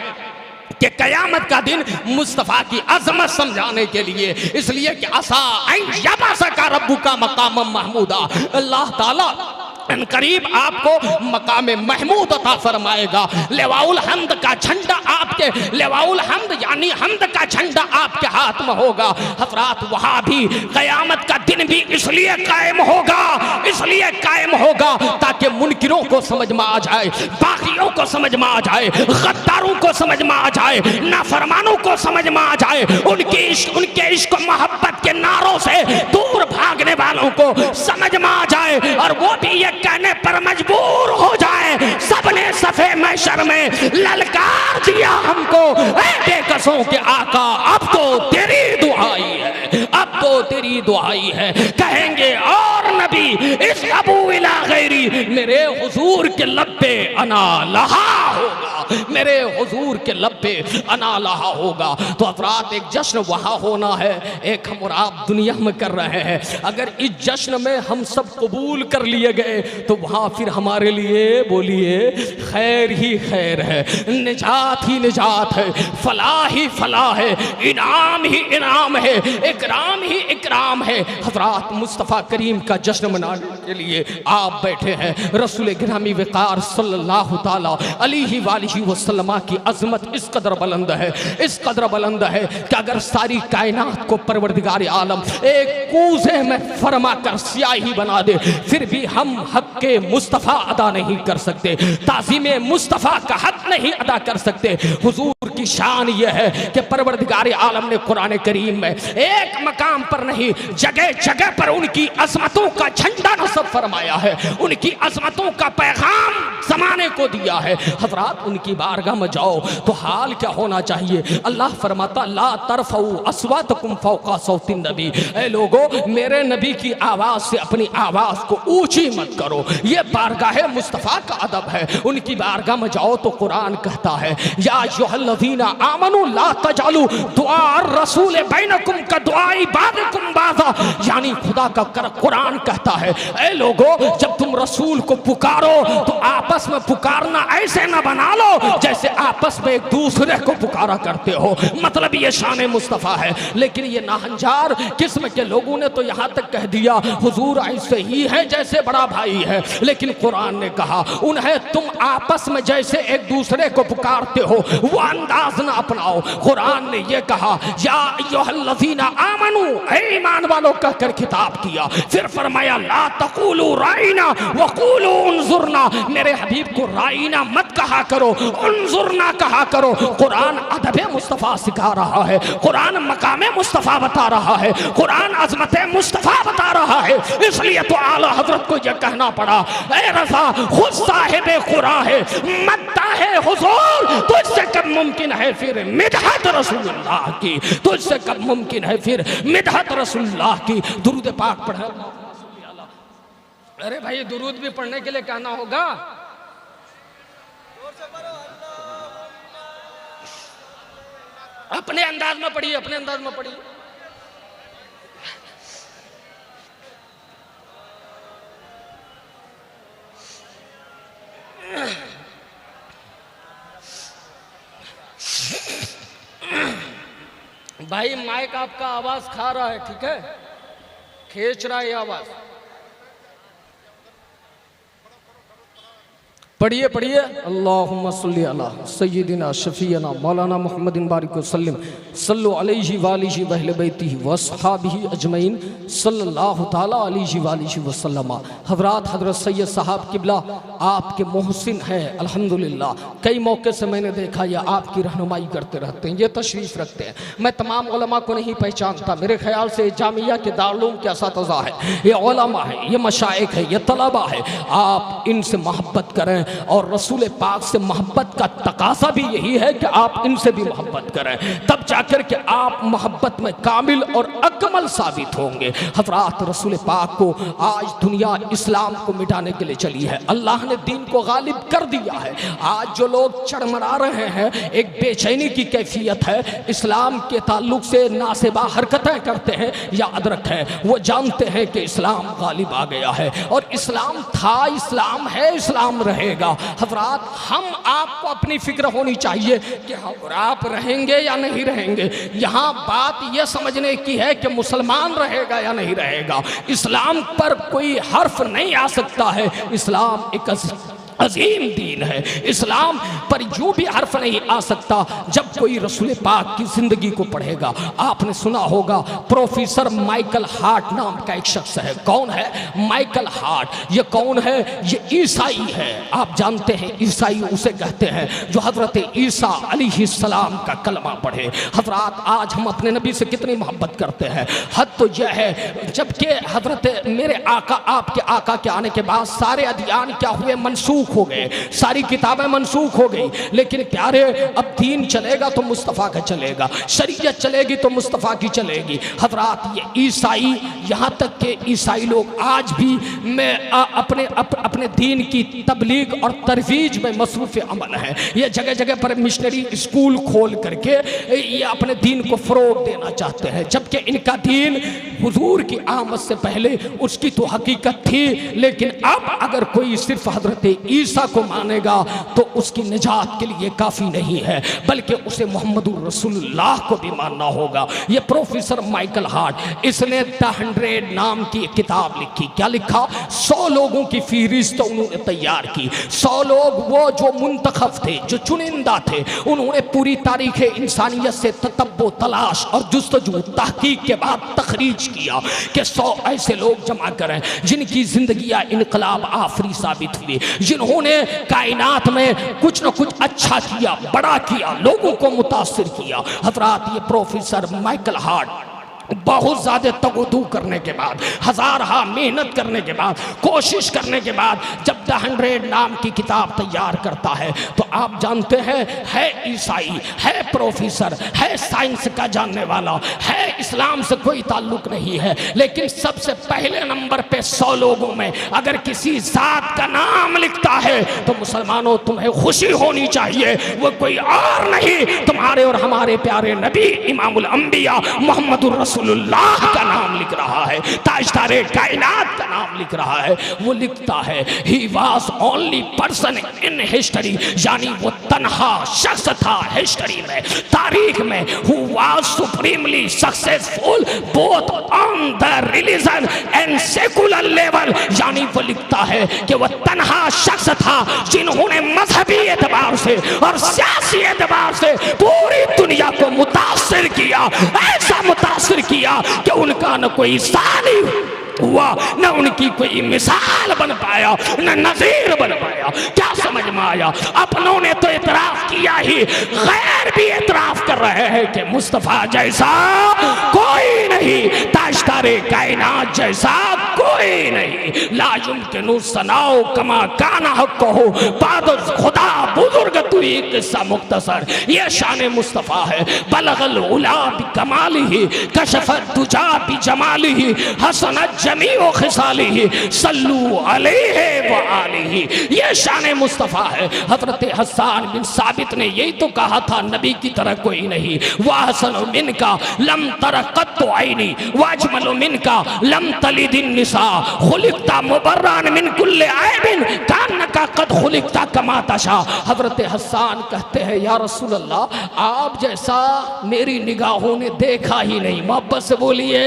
कि कयामत का दिन मुस्तफ़ा की अजमत समझाने के लिए, इसलिए कि असा यबअसा का रब्बु का मकाम महमूदा, अल्लाह ताला करीब आपको मकाम महमूद अता फरमाएगा। लेवाउल हम्द का झंडा आपके, लेवाउल हम्द यानी हम्द का झंडा आपके हाथ में होगा। हजरात वहां भी कयामत का दिन भी इसलिए कायम होगा, इसलिए कायम होगा ताकि मुनकिरों को समझ में आ जाए, बागियों को समझ में आ जाए, गद्दारों को समझ में आ जाए, नाफरमानों को समझ में आ जाए, उनके इश्क मोहब्बत के नारों से दूर भागने वालों को समझ में आ जाए और वो भी ये कहने पर मजबूर हो जाए सबने सफे महशर में ललकार दिया हमको, बेकसों के आका अब तो तेरी दुआई है, अब तो तेरी दुआई है। कहेंगे और नबी इस अबू इला गैरी, मेरे हुजूर के लब पे अना लहा होगा, मेरे हुजूर के लब पे अना लहा होगा। तो अफरात एक जश्न वहाँ होना है, एक हम और आप दुनिया में कर रहे हैं। अगर इस जश्न में हम सब कबूल कर लिए गए तो वहाँ फिर हमारे लिए बोलिए खैर ही खैर है, निजात ही निजात है, फलाह ही फलाह है, इनाम ही इनाम है, इकराम ही इकराम है। हजरात मुस्तफ़ा करीम का जश्न मनाने के लिए आप बैठे हैं। रसूल गिरामी वक़ार सल्लल्लाहु ताला अलैहि वालिहि वसल्लम की अज़मत इस कदर बुलंद है, इस कदर बुलंद है कि अगर सारी कायनात को परवरदिगार आलम एक कूज़े में फरमा कर स्याही बना दे फिर भी हम हक के मुस्तफ़ा अदा नहीं कर सकते, ताज़ीमे मुस्तफ़ा का हक नहीं अदा कर सकते। हुजूर की शान यह है कि परवरदिगार आलम ने कुरान करीम में एक मकाम पर नहीं जगह जगह पर उनकी अज़मतों का झंडा नस्ब फरमाया है, उनकी अज़मतों का पैगाम ज़माने को दिया है। हज़रात उनकी की बारगाह में जाओ तो हाल क्या होना चाहिए। अल्लाह फरमाता ला तरफऊ अस्वातकुम फौका सौतिन नबी, ऐ लोगो मेरे नबी की आवाज से अपनी आवाज को ऊंची मत करो। ये बारगाह मुस्तफ़ा का अदब है। उनकी बारगाह में जाओ तो कुरान कहता है या अय्युहल्लज़ीना आमनू ला तजालू दुआ रसूल बैनकुम का दुआई बादकुम बादा, यानी खुदा का कुरान कहता है ऐ लोगो जब तुम रसूल को पुकारो तो आपस में पुकारना ऐसे न बना लो जैसे आपस में एक दूसरे को पुकारा करते हो। मतलब ये शान मुस्तफ़ा है। लेकिन ये नाहंजार किस्म के लोगों ने तो यहाँ तक कह दिया हुजूर ऐसे ही है जैसे बड़ा भाई है। लेकिन कुरान ने कहा उन्हें तुम आपस में जैसे एक दूसरे को पुकारते हो वो अंदाज ना अपनाओ। कुरान ने ये कहा या अय्युहल्लज़ीना आमनू, ऐ ईमान वालों कहकर खिताब किया। फिर फरमाया ला तक़ूलू राइना वक़ूलू उन्ज़ुरना, मेरे हबीब को राइना मत कहा करो, उन्ज़ुरना कहा करो। कुरान अदब मुस्तफ़ा सिखा रहा है, कुरान मकाम मुस्तफ़ा बता रहा है, कुरान अज़मत मुस्तफ़ा बता रहा है। इसलिए तो आला हज़रत को यह कहना पड़ा ऐ रज़ा खुद साहिब कुरान है मद्दा है हुजूर, तुझसे कब मुमकिन है फिर मिदहत रसूलुल्लाह की, तुझसे कब मुमकिन है फिर मिदहत रसूलुल्लाह की। दुरूद पाक पढ़े। अरे भाई दुरूद भी पढ़ने के लिए कहना होगा। अपने अंदाज में पढ़िए, अपने अंदाज में पढ़िए। भाई माइक आपका आवाज खा रहा है, ठीक है, खींच रहा है ये आवाज। पढ़िए पढ़िए। अल्लाहुम्मा सल्ली अला सय्यिदिना शफीना मौलाना मुहम्मदिन बारिक वसल्लम सल्लु अलैहि वालिहि व अहले बैतिहि व अस्हाबिहि अजमईन सल्लल्लाहु ताला अलैहि वालिहि वसल्लम। हज़रात हज़रत सैयद साहब किबला आपके मोहसिन हैं अल्हम्दुलिल्लाह। कई मौके से मैंने देखा या आपकी रहनुमाई करते रहते हैं, ये तशरीफ़ रखते हैं। मैं तमाम उलमा को नहीं पहचानता, मेरे ख्याल से जामिया के दारुल के असातिज़ा है, ये उलमा है, ये मशाइख है, ये तलबा है। आप इनसे मोहब्बत करें और रसूल पाक से मोहब्बत का तकाज़ा भी यही है कि आप इनसे भी मोहब्बत करें, तब जाकर के आप मोहब्बत में कामिल और अकमल साबित होंगे। हज़रात रसूल पाक को आज दुनिया इस्लाम को मिटाने के लिए चली है, अल्लाह ने दीन को गालिब कर दिया है। आज जो लोग चरमरा रहे हैं एक बेचैनी की कैफियत है, इस्लाम के ताल्लुक से नासेबा हरकतें करते हैं, याद रखें वो जानते हैं कि इस्लाम गालिब आ गया है और इस्लाम था, इस्लाम है, इस्लाम रहेगा। हज़रात हम आपको अपनी फिक्र होनी चाहिए कि आप रहेंगे या नहीं रहेंगे। यहाँ बात यह समझने की है कि मुसलमान रहेगा या नहीं रहेगा। इस्लाम पर कोई हर्फ नहीं आ सकता है। इस्लाम एक अजीम दीन है, इस्लाम पर यूं भी हर्फ नहीं आ सकता जब कोई रसूल पाक की जिंदगी को पढ़ेगा। आपने सुना होगा प्रोफेसर माइकल हार्ट नाम का एक शख्स है। कौन है माइकल हार्ट? ये कौन है? ये ईसाई है। आप जानते हैं ईसाई उसे कहते हैं जो हजरत ईसा अलैहिस्सलाम का कलमा पढ़े। हजरात आज हम अपने नबी से कितनी मोहब्बत करते हैं, हद तो यह है जबकि हजरत मेरे आका आपके आका के आने के बाद सारे अदियान क्या हुए, मनसूख हो गए, सारी किताबें मनसूख हो गई। लेकिन प्यारे अब दीन चलेगा तो मुस्तफ़ा का चलेगा, शरीयत चलेगी तो मुस्तफ़ा की चलेगी। हजरात ये ईसाई, यहाँ तक के ईसाई लोग आज भी मैं अपने दीन की तबलीग और तरवीज में मसरूफ़ अमल है। ये जगह जगह पर मिशनरी स्कूल खोल करके ये अपने दीन को फ़रोग़ देना चाहते हैं, जबकि इनका दीन हुजूर की आमद से पहले उसकी तो हकीकत थी। लेकिन अब अगर कोई सिर्फ हजरत ईसा को मानेगा तो उसकी निजात के लिए काफ़ी नहीं है, बल्कि उसे मोहम्मदुर रसूलुल्लाह को भी मानना होगा। ये प्रोफेसर माइकल हार्ट, इसने द 100 नाम की एक किताब लिखी। क्या लिखा? 100 लोगों की फहरिस्त उन्होंने तैयार की। 100 लोग वो जो मुंतखब थे, जो चुनिंदा थे, उन्होंने पूरी तारीख़ इंसानियत से ततब्बो, तलाश और जुस्तजू तहकीक के बाद तखरीज किया कि 100 ऐसे लोग जमा करें जिनकी जिंदगियां इनकलाब आफरी साबित हुई, जिन्होंने कायनात में कुछ न कुछ अच्छा किया, बड़ा किया, लोगों को मुतासिर किया। हजरात ये प्रोफेसर माइकल हार्ट बहुत ज्यादा तगदू करने के बाद, हजार हा मेहनत करने के बाद, कोशिश करने के बाद जब द 100 नाम की किताब तैयार करता है तो आप जानते हैं, है ईसाई, है प्रोफेसर, है साइंस का जानने वाला, है इस्लाम से कोई ताल्लुक नहीं है, लेकिन सबसे पहले नंबर पे 100 लोगों में अगर किसी जात का नाम लिखता है तो मुसलमानों तुम्हें खुशी होनी चाहिए, वो कोई और नहीं, तुम्हारे और हमारे प्यारे नबी इमामुल अंबिया मुहम्मदुर रसूलुल्लाह का नाम लिख रहा है, ताजदारे कायनात का नाम लिख रहा है। वो लिखता है he was only person in history, यानी वो तन्हा शख्स था हिस्ट्री में, तारीख में, who was supremely successful both on the religion and secular level, यानी वो लिखता है कि वो तन्हा शख्स था जिन्होंने मजहबी एतबार से और सियासी एतबार से पूरी दुनिया को मुतासिर किया, ऐसा मुतासिर किया कि उनका न कोई सानी हुआ, न उनकी कोई मिसाल बन पाया, न नजीर बन पाया। क्या समझ में आया? अपनों ने तो इतराफ किया ही, गैर भी इतराफ कर रहे हैं कि मुस्तफा जैसा कोई नहीं, ताजदारे कायनात जैसा कोई नहीं, ला युमकिनु सनाओ कमा काना हक़्क़ुहु, बाद खुदा बुजुर्ग तुई किस्सा मुख्तसर, ये शान मुस्तफा है। बलगल उला बिकमालिही, कशफत दुजा बिजमालिही, हसनत जमीउ खिसालिही, सल्लू अलैहि व आलिही, ये शान मुस्तफा है। हजरत हसन बिन साबित ने यही तो कहा था, नबी की तरह कोई नहीं, वाहसन मिनका लम तर कत्तु आईनी, वाजमल मिनका लम तलिदिन निसा, खुलिकता मुबर्रान मिन कुल्ले ऐबिन, कान्नका कद खुलिकता कमा तशा। हजरत हसन कहते हैं, या रसूल अल्लाह, आप जैसा मेरी निगाहों ने देखा ही नहीं, मोहब्बत से बोलिए,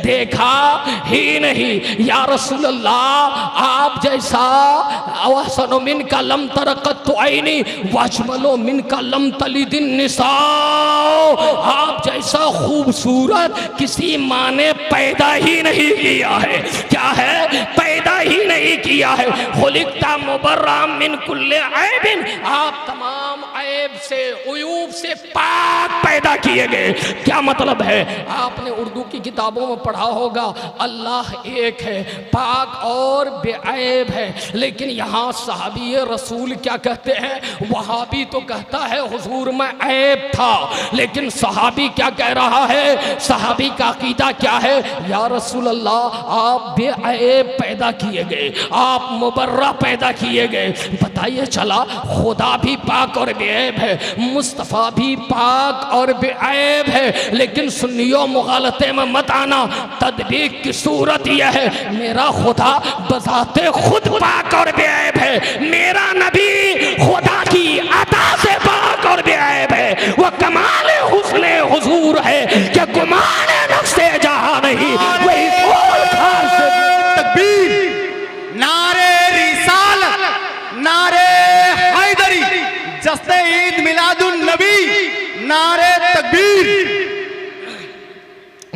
देखा ही नहीं। या रसूल अल्लाह, आप जैसा अहसनो मिन का लम तरकत आईनी, वाजमलो मिन का लम तलिदिन निसा, आप जैसा खूबसूरत किसी माँ ने पैदा ही नहीं किया है। क्या है? पैदा ही नहीं किया है। खुलिकता मुबर्रा मिन कुल्ले ऐबिन, आप तमाम ऐब से, उयूब से पाक पैदा किए गए। क्या मतलब है? आपने उर्दू की किताबों में पढ़ा होगा, अल्लाह एक है, पाक और बेऐब है, लेकिन यहाँ सहाबी रसूल क्या कहते हैं? वहाबी तो कहता है हुजूर में ऐब था, लेकिन सहाबी क्या कह रहा है? सहाबी का अकीदा क्या है? या रसूल अल्लाह, आप बेऐब पैदा किए गए, आप मुबर्रा पैदा किए गए। बताइए चला, खुदा भी पाक और बेऐब है, मुस्तफ़ा भी पाक और बेऐब है, लेकिन सुन्नियों मुगालते में मत आना। तदबीक की सूरत यह है, मेरा खुदा बजाते खुद पाक और बेऐब है, मेरा नबी खुदा की अता से पाक और बेऐब है। वह कमाल हुस्ने हुजूर है कि गुमान नक्शे जहां नहीं, वही तकबीर, नारे रिसालत, नारे हैदरी, जश्न ईद मिलादुन नबी, नारे तकबीर।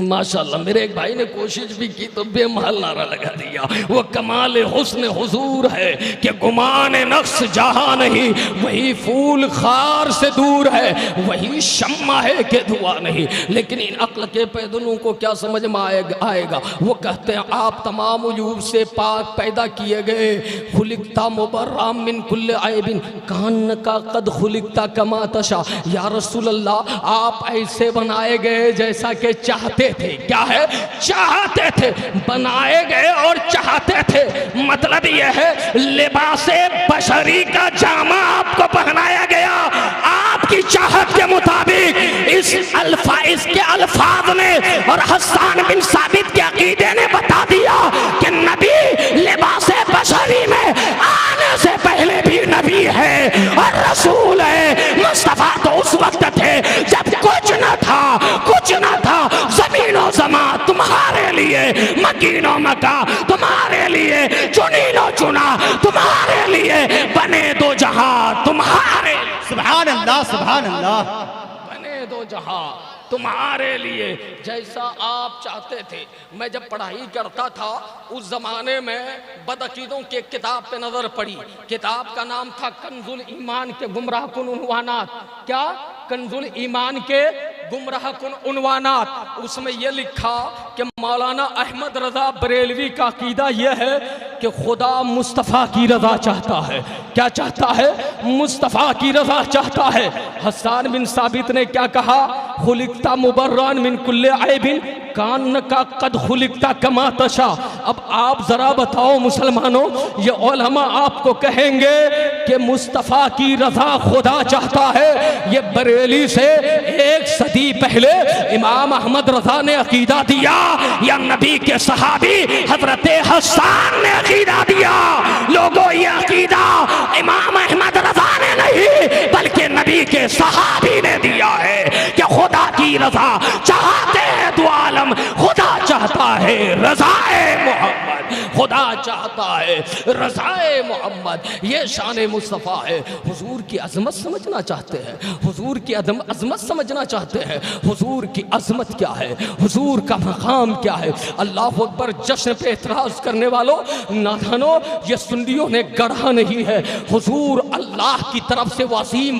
माशाल्लाह, मेरे एक भाई ने कोशिश भी की तो बेमहल नारा लगा दिया। वो कमाल हुस्न हुजूर है कि गुमान नक्श जहां नहीं, वही फूल खार से दूर है, वही शम्मा है कि धुआं नहीं। लेकिन इन अक्ल के पैदलों को क्या समझ में आएगा? वो कहते हैं आप तमाम उयूब से पाक पैदा किए गए, खुलिकता मुबर्रा मिन कुल्ले ऐबिन, कान का कद खुलिकता कमा तशा। या रसूल अल्लाह, आप ऐसे बनाए गए जैसा कि चाहते थे। क्या है? चाहते थे, बनाए गए और चाहते थे। मतलब यह है, लिबासे बशरी का जामा आपको पहनाया गया आपकी चाहत के मुताबिक। इसके अल्फाज ने और हसन बिन साबित के अकीदे ने बता दिया कि नबी लिबासे बशरी में आने से पहले भी नबी है और रसूल है। मुस्तफा तो उस वक्त थे जब कुछ न था, कुछ न था। जमीनो जमा तुम्हारे लिए, मकीनो मका तुम्हारे लिए, चुनीनो चुना तुम्हारे लिए, बने दो जहां तुम्हारे। सुभान अल्लाह, सुभान अल्लाह। बने दो जहां तुम्हारे लिए, जैसा आप चाहते थे। मैं जब पढ़ाई करता था उस जमाने में बदअकीदों की किताब पे नजर पड़ी। किताब का नाम था कंजुल ईमान के गुमराह कुन उन्वानात। क्या? कंजुल ईमान के गुमराह कुन उन्वानात, उसमें यह लिखा कि मौलाना अहमद रजा बरेलवी का अकीदा यह है कि खुदा मुस्तफ़ा की रजा चाहता है। क्या चाहता है? मुस्तफ़ा की रजा चाहता है। हसन बिन साबित ने क्या कहा? खुलिकता मुबर्रान मिन कुल्ले ऐबिन कान का कद खुलिकता कमा तशा। अब आप जरा बताओ मुसलमानों, ये उलमा आपको कहेंगे कि मुस्तफ़ा की रजा खुदा चाहता है। ये बरेली से 1 सदी पहले इमाम अहमद रजा ने अकीदा दिया या नबी के सहाबी हजरत हसन ने अकीदा दिया? लोगों, ये अकीदा इमाम अहमद रजा ने नहीं बल्कि नबी के सहाबी ने दिया है कि खुदा की रजा चाहते हैं दो आलम। खुदा चाहता है रज़ाए मोहम्मद, खुदा चाहता है रज़ाए मोहम्मद। ये शान मुस्तफ़ा है। हुजूर की अज़मत समझना चाहते हैं, हुजूर की अज़मत समझना चाहते हैं, हुजूर की अज़मत क्या है, हुजूर का मकाम क्या है। अल्लाह अकबर। जश्न पे एतराज़ करने वालों, नादानों, ये सुन्नियों ने गढ़ा नहीं है। हुजूर अल्लाह की तरफ से वसीम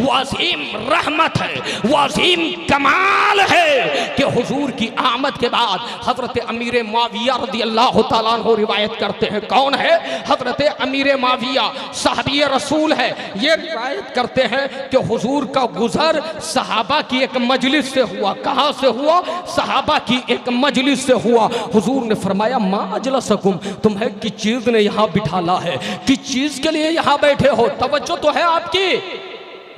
वसीम रहमत है, वसीम कमाल है कि हुजूर की आमद के बाद हजरत अमीर मुआविया रज़ी अल्लाह तआला अन्हु रिवायत करते हैं। कौन है? हजरत अमीर मुआविया साहबी रसूल है। ये रिवायत करते हैं कि हुजूर का गुजर सहाबा की एक मजलिस से हुआ। कहाँ से हुआ? सहाबा की एक मजलिस से हुआ। हुजूर ने फरमाया मा अजलसकुम, तुम्हें किस चीज ने यहाँ बिठाला है, किस चीज के लिए यहाँ बैठे हो? तवज्जो तो है आपकी।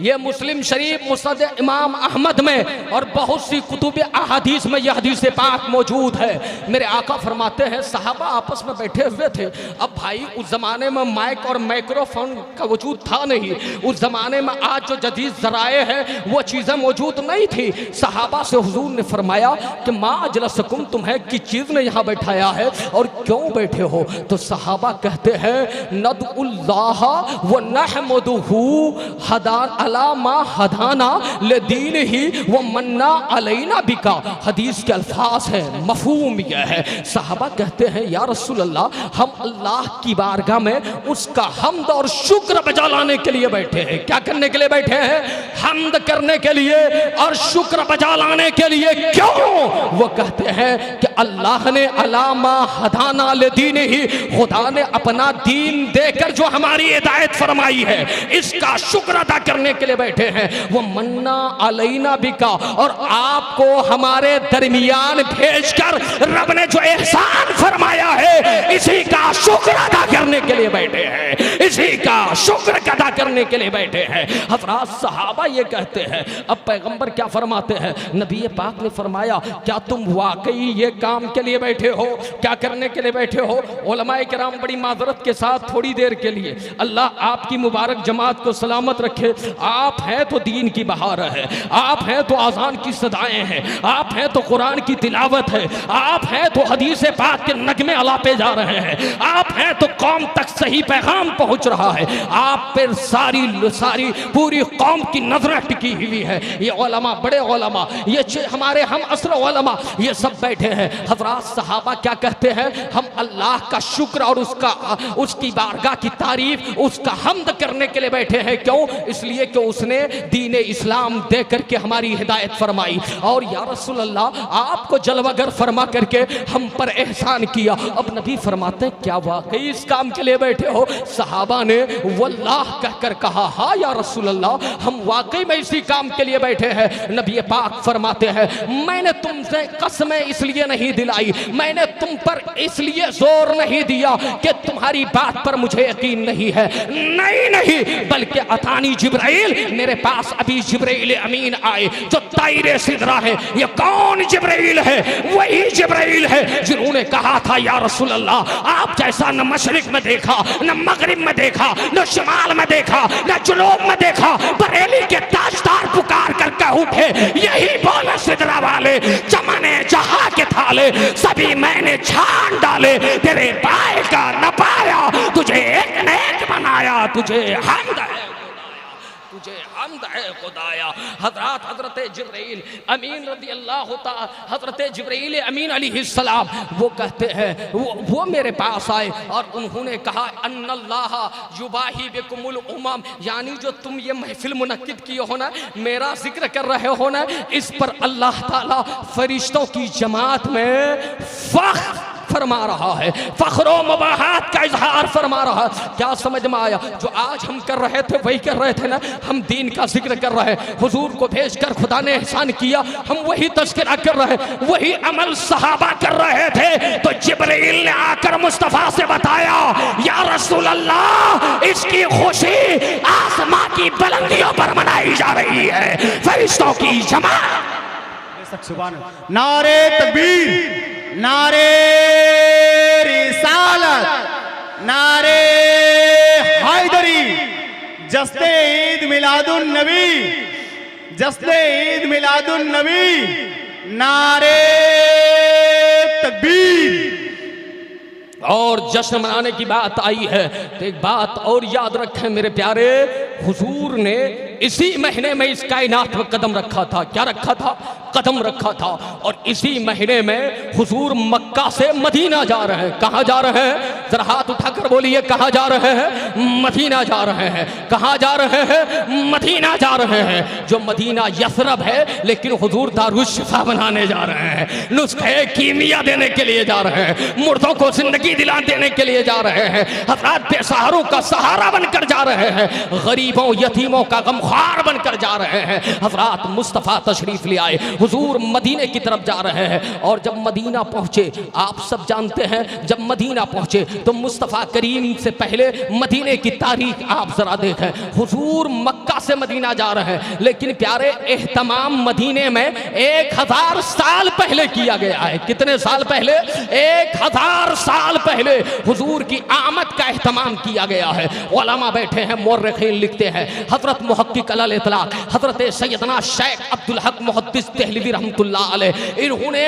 ये मुस्लिम शरीफ मुसनद इमाम अहमद में और बहुत सी कुतुब अहादीस में यह हदीस पाक मौजूद है। मेरे आका फरमाते हैं सहाबा आपस में बैठे हुए थे। अब भाई उस ज़माने में माइक और माइक्रोफोन का वजूद था नहीं। उस ज़माने में आज जो जदीद ज़राए हैं वो चीज़ें मौजूद नहीं थी। सहाबा से हुजूर ने फरमाया कि मा अजलसकुम, तुम्हें किस चीज़ ने यहाँ बैठाया है और क्यों बैठे हो? तो सहाबा कहते हैं नदउल्लाह व नहमदुहु हदान मा हदाना ले दीन ही वो मन्ना अलैना बिका। हदीस के अल्फाज है, मफहूम यह है। सहाबा कहते हैं या रसूल अल्लाह, हम अल्लाह की बारगाह में उसका हम्द और शुक्र बजा लाने के लिए बैठे हैं। क्या करने के लिए बैठे हैं? हम्द करने के लिए और शुक्र बजा लाने के लिए। क्यों? वो कहते हैं कि अल्लाह ने अलामा हदाना ले दीन ही, खुदा ने अपना दीन देकर जो हमारी हिदायत फरमाई है इसका शुक्र अदा करने के लिए बैठे हैं। वो मन्ना अलैना बिका, और आपको हमारे दरमियान भेजकर रब ने जो एहसान फरमाया है इसी का शुक्र अदा करने के लिए बैठे हैं, इसी का शुक्र अदा करने के लिए बैठे हैं। हज़रात सहाबा ये कहते हैं। अब पैगंबर क्या फरमाते हैं? नबी पाक ने फरमाया क्या तुम वाकई ये काम के लिए बैठे हो? क्या करने के लिए बैठे हो? उलमाए किराम बड़ी माजरत के साथ थोड़ी देर के लिए, अल्लाह आपकी मुबारक जमात को सलामत रखे। आप हैं तो दीन की बहार है, आप हैं तो आज़ान की सदाएं हैं, आप हैं तो कुरान की तिलावत है, आप हैं तो हदीस पाक के नगमे अलापे जा रहे हैं, आप हैं तो कौम तक सही पैगाम पहुंच रहा है। आप पर सारी पूरी कौम की नजरें टिकी हुई है। ये उलमा, बड़े उलमा, ये हमारे हम असर उलमा, ये सब बैठे हैं। हज़रात सहाबा क्या कहते हैं? हम अल्लाह का शुक्र और उसकी बारगाह की तारीफ, उसका हम्द करने के लिए बैठे हैं। क्यों? इसलिए कि उसने दीन इस्लाम दे करके हमारी हिदायत फरमाई, और या रसूल अल्लाह आपको जलवागर फरमा करके हम पर एहसान किया। अब नबी फरमाते हैं क्या वाकई इस काम के लिए बैठे हो? सहाबा ने वल्लाह कहकर कहा हाँ या रसूल अल्लाह, हम वाकई में इसी काम के लिए बैठे हैं। नबी पाक फरमाते हैं मैंने तुमसे कसमें इसलिए नहीं दिलाई, मैंने तुम पर इसलिए जोर नहीं दिया कि तुम्हारी बात पर मुझे यकीन नहीं है, नहीं, बल्कि अतानी जिब्राइल, मेरे पास अभी जिब्राइल अमीन आए जो ताइरे सिदरा है। ये कौन जिब्राइल है? वही जिब्राइल है जिन्होंने कहा था या रसूल अल्लाह, आप जैसा न मशरिक में देखा, न मगरिब में देखा, न शिमाल में देखा, न जुनूब में देखा, बरेली के ताजदार पुकार कर कह उठे यही बोले सिदरा वाले, चमने जहां के थाले सभी मैंने छान डाले, तेरे पाए का न पाया, तुझे एक नेक बनाया, तुझे हमद है। तुझे हम्द है खुदाया। हजरत हजरत जिब्रील अमीन रज़ी अल्लाह तआला, हजरत जिब्रील अमीन अलैहिस्सलाम वो कहते हैं, वो मेरे पास आए और उन्होंने कहा अन्नल्लाह युबाही बिकुमुल उमम, यानी जो तुम ये महफिल मुनक्किद किए हो ना, मेरा जिक्र कर रहे हो ना, इस पर अल्लाह ताला फरिश्तों की जमात में फख्र फरमा रहा है, फख्रो मुबाहात का इजहार फरमा रहा है। क्या समझ में आया? जो आज हम कर रहे थे वही कर रहे थे ना, हम दीन का जिक्र कर रहे हैं, हुजूर को भेजकर खुदा ने एहसान किया, हम वही तज़किरा कर रहे हैं, वही अमल सहाबा कर रहे थे। तो जिब्रील ने आकर मुस्तफ़ा से बताया, या रसूल अल्लाह, इसकी खुशी आसमां की बुलंदियों पर मनाई जा रही है, फरिश्तों की जमात। सुभान अल्लाह। नारे तकबीर, नारे रिसालत, नारे हैदरी, जश्न ईद मिलादुन नबी, जश्न ईद मिलादुन नबी, नारे तकबीर। और जश्न मनाने की बात आई है तो एक बात और याद रखें मेरे प्यारे, हुजूर ने इसी महीने में इस कायनात में कदम रखा था। क्या रखा था? कदम रखा था। और इसी महीने में हुजूर मक्का से मदीना जा रहे हैं। कहाँ जा रहे हैं? जरा हाथ उठाकर बोलिए, कहाँ जा रहे हैं? मदीना जा रहे हैं। कहाँ जा रहे हैं? मदीना जा रहे हैं। जो मदीना यसरब है, लेकिन हुजूर दारुश्शिफा बनाने जा रहे हैं, नुस्खे कीमिया देने के लिए जा रहे हैं, मुर्दों को जिंदगी दिला देने के लिए जा रहे हैं, हज़रात बेसहारों का सहारा बनकर जा रहे हैं, गरीबों यतीमों का गमख्वार बनकर जा रहे हैं। हज़रात मुस्तफ़ा तशरीफ ले आए, हुजूर मदीने की तरफ जा रहे हैं। और जब मदीना पहुंचे, आप सब जानते हैं, जब मदीना पहुंचे तो मुस्तफ़ा करीम से पहले मदीने की तारीख आप जरा देखें। हुजूर मक्का से मदीना जा रहे हैं, लेकिन प्यारे एहतमाम मदीने में 1000 साल पहले किया गया है। कितने साल पहले? 1000 साल पहले हुजूर की आमद का एहतमाम किया गया है। उलमा बैठे हैं, मुर्रिखीन लिखते हैं, हजरत मुहक्किक अल इतलाक हजरत सैयदना शेख अब्दुल हक मुहद्दिस देहलवी रहमतुल्लाह अलैह, इन्होंने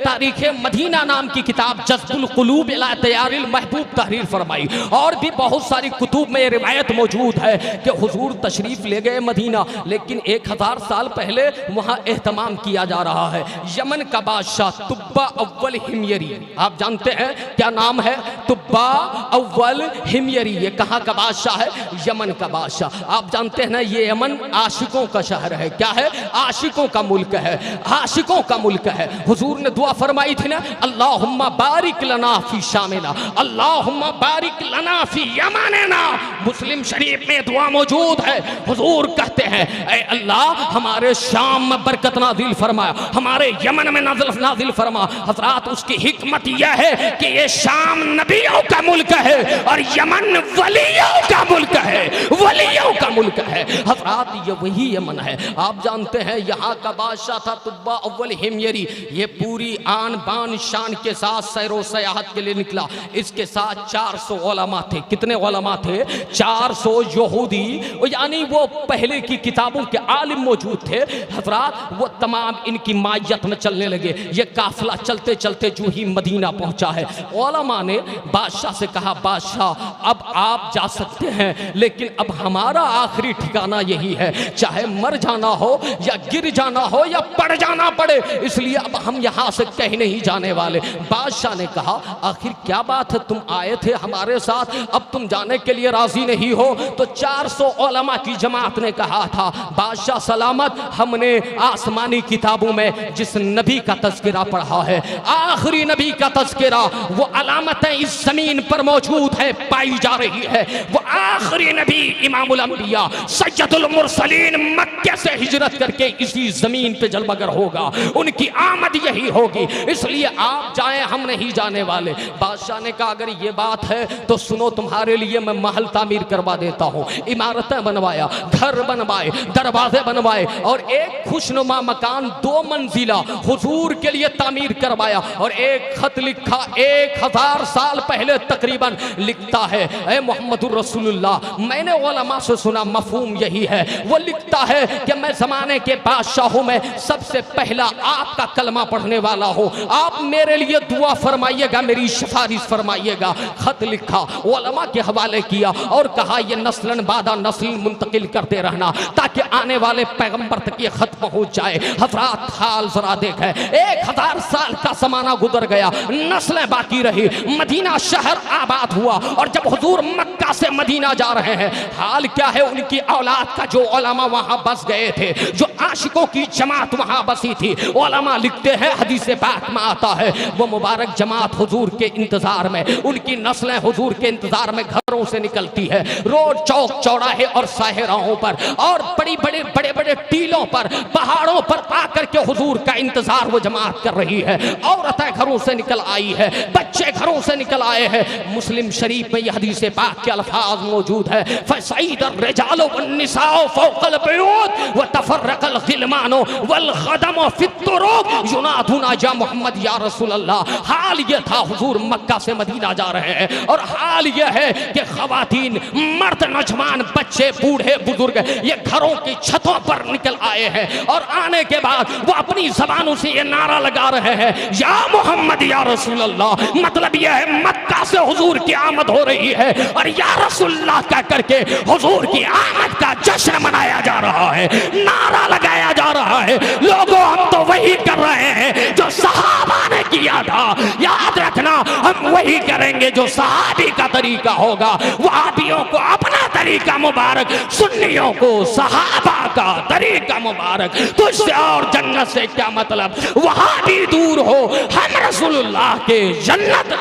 तारीख मदीना नाम की किताब जज़्बुल क़ुलूब इला तयारिल महबूब तहरीर फरमाई। और भी बहुत सारी कुतुब में रिवायत मौजूद है कि हुजूर तशरीफ ले गए मदीना, लेकिन 1000 साल पहले वहाँ एहतमाम किया जा रहा है। यमन का बादशाह तुब्बा अव्वल हिमयरी, आप जानते हैं क्या नाम है? तुब्बा अव्वल हिमयरी। ये कहाँ का बादशाह है? यमन का बादशाह। आप जानते हैं ना, ये यमन आशिकों का शहर है। क्या है? आशिकों का मुल्क है, आशिकों का मुल्क है। हुजूर ने दुआ फरमाई थी ना, अल्लाहुम्मा बारिक लना फी शामिना, अल्लाहुम्मा बारिक लना फी यमनना। मुस्लिम शरीफ में दुआ मौजूद है। हुजूर कहते हैं, ऐ अल्लाह हमारे शाम में बरकत नाज़िल फरमा, हमारे यमन में नाज़िल फरमा। हज़रात उसकी हिकमत यह है कि ये शाम नबियों का मुल्क है और यमन वलियों का मुल्क है, वलियों का मुल्क है। हज़रात ये वही यमन है। आप जानते हैं यहाँ का बादशाह था तुब्बा अव्वल हिमयरी। ये पूरी आन बान शान के साथ सैरो सयाहत के लिए निकला। इसके साथ 400 उलमा थे। कितने उलमा थे? 400 यहूदी, यानी वो पहले की किताबों के आलिम मौजूद थे। हज़रात वो तमाम इनकी मायत में चलने लगे। ये काफिला चलते चलते जो ही मदीना पहुंचा है, उलमा ने बादशाह से कहा, बादशाह अब आप जा सकते हैं, लेकिन अब हमारा आखिरी ठिकाना यही है, चाहे मर जाना हो या गिर जाना हो या पड़ जाना पड़े, इसलिए अब हम यहाँ से कहीं नहीं जाने वाले। बादशाह ने कहा, आखिर क्या बात है, तुम आए थे हमारे साथ, अब तुम जाने के लिए राजी नहीं हो? तो 400 उलमा की जमात ने कहा था, बादशाह सलामत, हमने आसमानी किताबों में जिस नबी का तज़किरा पढ़ा है, आखिरी नबी का तज़किरा, वो अलामतें इस जमीन पर मौजूद है, पाई जा रही है। वो आखिरी नबी इमामुल अंबिया सैयदुल मुरसलीन मक्के से हिजरत करके इसी जमीन पे जलमगर होगा, उनकी आमद यही होगी, इसलिए आप जाएं, हम नहीं जाने वाले। बादशाह ने कहा, अगर ये बात है तो सुनो, तुम्हारे लिए मैं महल तामीर करवा देता हूँ। इमारतें बनवाया, घर बनवाए, दरवाजे बनवाए और एक खुशनुमा मकान 2 मंजिला हुजूर के लिए तामीर करवाया और एक खत लिखा 1000 साल पहले तकरीबन, लिखता है ए मोहम्मदुर रसूलुल्लाह, मैंने उलमा से सुना मफहूम यही है, वो लिखता है कि मैं ज़माने के बादशाहों में सबसे पहला आपका कलमा पढ़ने वाला हूँ, आप मेरे लिए दुआ फरमाइएगा, मेरी सिफारिश फरमाइएगा। खत लिखा, उलमा के हवाले किया और कहा ये नस्लन बादा नस्ल मुंतकिल करते रहना ताकि आने वाले पैगंबर तक ये खत पहुंच जाए। हजरात हाल जरा देखें, 1000 साल का ज़माना गुजर गया, नस्लें बाकी रही, मदीना शहर आबाद हुआ और जब हुजूर मक्का से मदीना जा रहे हैं, हाल क्या है उनकी औलाद का, जो उलमा वहां बस गए थे, जो आशिकों की जमात वहां बसी थी। उलमा लिखते हैं, हदीस पाक में आता है, वो मुबारक जमात हुजूर के इंतजार में, उनकी नस्लें हुजूर के इंतजार में घरों से निकलती है, रोड चौक चौराहे और साहिराहों पर और बड़े बड़े टीलों पर, पहाड़ों पर आकर के हुजूर का इंतजार वो जमात कर रही है। औरतें घरों से निकल आई है, बच्चे घरों से निकल आए हैं। मुस्लिम शरीफ में यह हदीस पाक के अल्फाज मौजूद है, फसईदर रिजालु वन्निसाउ फौकल बुयूत व तफर्रकल गिलमानु वल खदमु फित्तुरूक युनादुना या मोहम्मद या रसूल अल्लाह। हाल ये था, हुजूर मक्का से मदीना जा रहे हैं और हाल ये है कि खवातीन, मर्द, नौजवान, बच्चे, बूढ़े, बुजुर्ग ये घरों की छतों पर निकल आए हैं और आने के बाद वो अपनी जबानों से ये नारा लगा रहे हैं, या मोहम्मद या रसूल अल्लाह। मतलब यह है मक्का से हुजूर की आमद हो रही है और या रसूल अल्लाह कह करके हुजूर की आमद का जश्न मनाया जा रहा है, नारा लगाया जा रहा है। लोगों, हम तो वही कर रहे हैं जो सहाबा ने किया था, याद रखना, हम वही करेंगे जो सहाबी का तरीका होगा। वहाबियों को अपना तरीका मुबारक, सुन्नियों को सहाबा का तरीका मुबारक। तो इससे और जन्नत से क्या मतलब, वहाबी दूर हो, हम रसूलुल्लाह के जन्नत,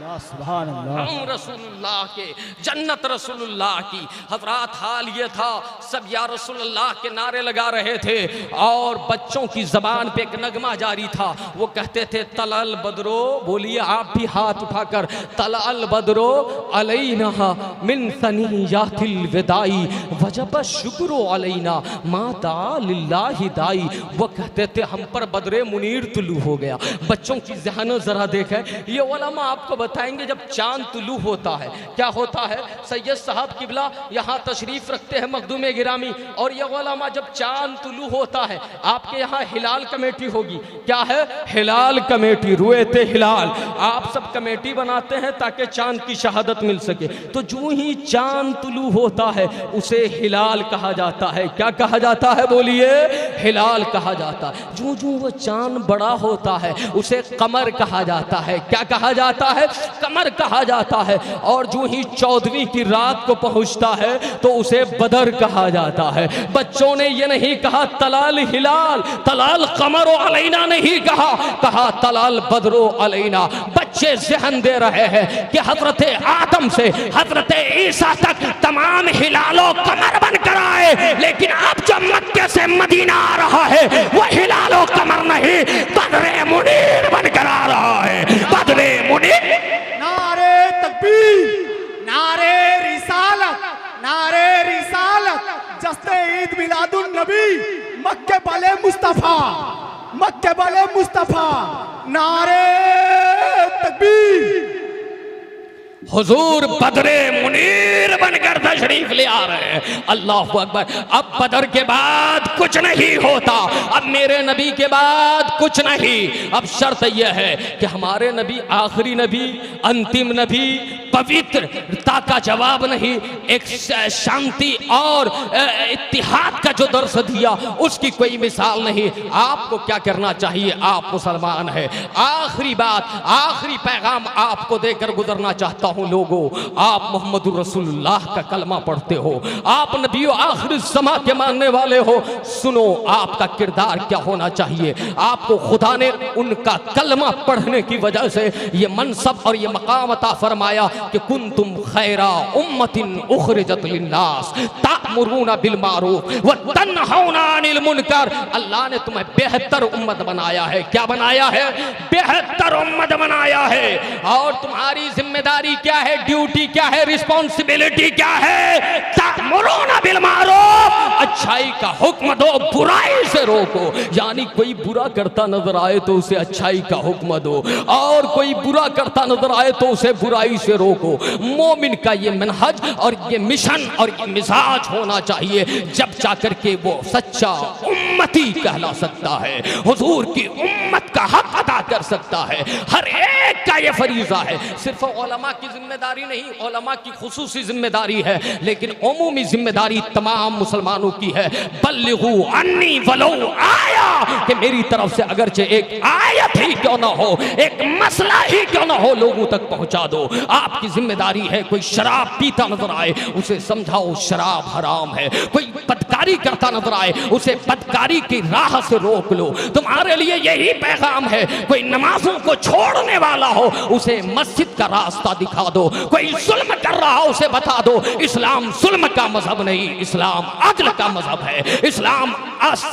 हम रसूलुल्लाह के जन्नत रसूलुल्लाह की। हजरात हाल ये था, सब या रसूलुल्लाह के नारे लगा रहे थे और बच्चों की जबान पे एक नगमा जारी था, वो कहते थे तलल बदरो, बोलिए आप भी हाथ उठाकर, तलल बदरो अलैना मिन सनियातिल विदाई वजब शुक्र अलैना माता लिल्लाहि दाई। वो कहते थे हम पर बदरे मुनीर तुलू हो गया। बच्चों की ज़हन जरा देखें, ये उलमा आपको बताएंगे जब चांद तुलू होता है क्या होता है। सैयद साहब किबला यहाँ तशरीफ रखते हैं मखदूम गिरामी, और ये उलमा जब चांद तुलू होता है, आपके यहाँ हिलाल कमेटी होगी, क्या है हिलाल कमेटी, रुएते हिलाल, आप सब कमेटी बनाते हैं ताकि चांद की शहादत मिल सके। तो जो ही चांद तुलू होता है उसे हिलाल कहा जाता है। क्या कहा जाता है, बोलिए, हिलाल कहा जाता है। जो जो वो चांद बड़ा होता है उसे कमर कहा जाता है। क्या कहा जाता है, कमर कहा जाता है। और जो ही 14वीं की रात को पहुंचता है तो उसे बदर कहा जाता है। बच्चों ने ये नहीं कहा तलाल हिलाल, तलाल कमर अलैना नहीं कहा, कहा तलाल बदरो अलैना। बच्चे ज़हन दे रहे हैं कि हजरत आदम से हजरत ईसा तक तमाम हिलालो कमर बनकर आए, लेकिन अब जब मक्के से मदीना आ रहा है वो हिलालो कमर नहीं, बदरे मुनीर बनकर आ रहा है, बदरे मुनीर। नारे तकबीर, नारे रिसालत, नारे रिसालत, जस्ते ईद मिलादुन नबी, मक्के वाले मुस्तफा, मक्के वाले मुस्तफा, नारे तकबीर। हुजूर बदरे मुनीर बनकर तशरीफ ले आ रहे हैं। अल्लाहु अकबर। अब बदर के बाद कुछ नहीं होता, अब मेरे नबी के बाद कुछ नहीं। अब शर्त यह है कि हमारे नबी आखिरी नबी, अंतिम नबी, पवित्रता का जवाब नहीं, एक शांति और इत्तिहाद का जो दर्स दिया उसकी कोई मिसाल नहीं। आपको क्या करना चाहिए, आप मुसलमान हैं, आखिरी बात, आखिरी पैगाम आपको देकर गुजरना चाहता हूं। लोगों, आप मोहम्मदुर रसूलुल्लाह का कलमा पढ़ते हो, आप नबी आखिरी ज़मा के मानने वाले हो, सुनो आपका किरदार क्या होना चाहिए। आपको खुदा ने उनका कलमा पढ़ने की वजह से ये मनसब और ये मकाम अता फरमाया कि कुंतुम खैरा उम्मतिन उखरिजत लिन्नास तामुरूना बिल मारूफ व तन्हौना अनिल मुनकर। अल्लाह ने तुम्हें बेहतर उम्मत बनाया है। क्या बनाया है? बेहतर उम्मत बनाया है। और तुम्हारी जिम्मेदारी क्या है, ड्यूटी क्या है, रिस्पॉन्सिबिलिटी क्या है? तामुरूना बिल मारूफ, अच्छाई का हुक्म दो, बुराई से रोको। यानी कोई बुरा करता नजर आए तो उसे अच्छाई का हुक्म दो, और कोई बुरा करता नजर आए तो उसे बुराई से रोको। मोमिन का ये मनहज और ये मिशन और ये मिजाज होना चाहिए, जब जाकर के वो सच्चा उम्मती कहला सकता है, हुजूर की उम्मत का हक अदा कर सकता है। हर एक का ये फरीजा है। सिर्फ उलमा की जिम्मेदारी नहीं, उलमा की खुसूसी जिम्मेदारी है, लेकिन उमूमी जिम्मेदारी तमाम मुसलमानों की है। बल्लिगू अन्नी वलो आया, कि मेरी तरफ से अगरचे एक आयत ही क्यों ना हो, एक मसला ही क्यों ना हो, लोगों तक पहुंचा दो। आपकी जिम्मेदारी है, कोई शराब पीता नजर आए उसे समझाओ शराब हराम है। कोई बदकारी करता नजर आए उसे बदकारी की राह से रोक लो। तुम्हारे लिए यही पैगाम है। कोई नमाजों को छोड़ने वाला हो उसे मस्जिद का रास्ता दिखा दो। कोई जुल्म कर रहा हो उसे बता दो इस्लाम जुल्म का मजहब नहीं, इस्लाम अदल का मजहब है। इस्लाम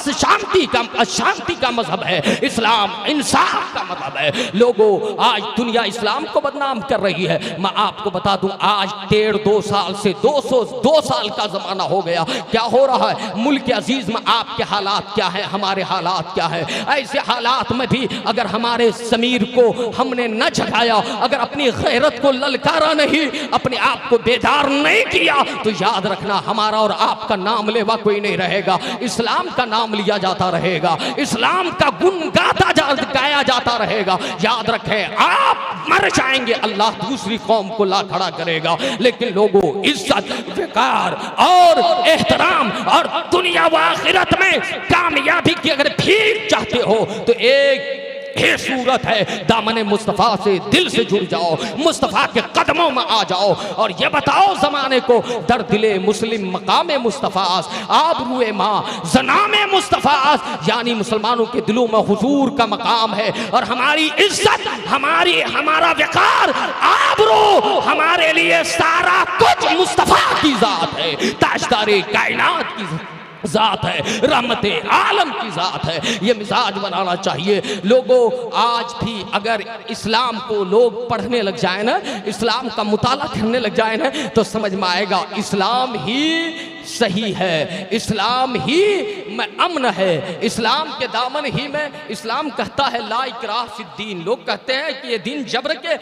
शांति का मजहब है। इस्लाम इंसाफ का मजहब है। लोगों, आज दुनिया इस्लाम को बदनाम कर रही है। मैं आपको बता दूं, आज 1.5-2 साल से 202 साल का जमाना हो गया। क्या हो रहा है मुल्क अजीज में? आपके हालात क्या है, हमारे हालात क्या है? ऐसे हालात में भी अगर हमारे समीर को हमने न जगाया, अगर अपनी गैरत को ललकारा नहीं, अपने आप को बेदार नहीं किया, तो याद रखना हमारा और आपका नाम लेवा कोई नहीं रहेगा। इस्लाम का नाम लिया जाता रहेगा, इस्लाम का गुण गाया जाता रहेगा। याद रखें, आप मर जाएंगे, अल्लाह दूसरी कौम को ला खड़ा करेगा। लेकिन लोगों, इज्जत, वकार और एहतराम और दुनिया व आखिरत में कामयाबी की अगर भीख चाहते हो तो एक ये सूरत है, दामने मुस्तफ़ा से दिल से जुड़ जाओ, मुस्तफ़ा के कदमों में आ जाओ और ये बताओ जमाने को, दर दिले मुस्लिम मकामे मुस्तफ़ास, आबरूए माँ जनामे मुस्तफ़ास। यानी मुसलमानों के दिलों में हुजूर का मकाम है और हमारी इज्जत, हमारा वकार, आबरू, हमारे लिए सारा कुछ मुस्तफ़ा की जात है, ताजदारे कायनात की जात है, रहमते आलम की जात है। ये मिजाज बनाना चाहिए। लोगों, आज भी अगर इस्लाम को लोग पढ़ने लग जाए ना, इस्लाम का मुताला करने लग जाए ना, तो समझ में आएगा इस्लाम ही सही है, इस्लाम ही में अमन है, इस्लाम के दामन ही में। इस्लाम कहता है ला इकराह फिद्दीन। लोग कहते हैं कि ये दीन जबर के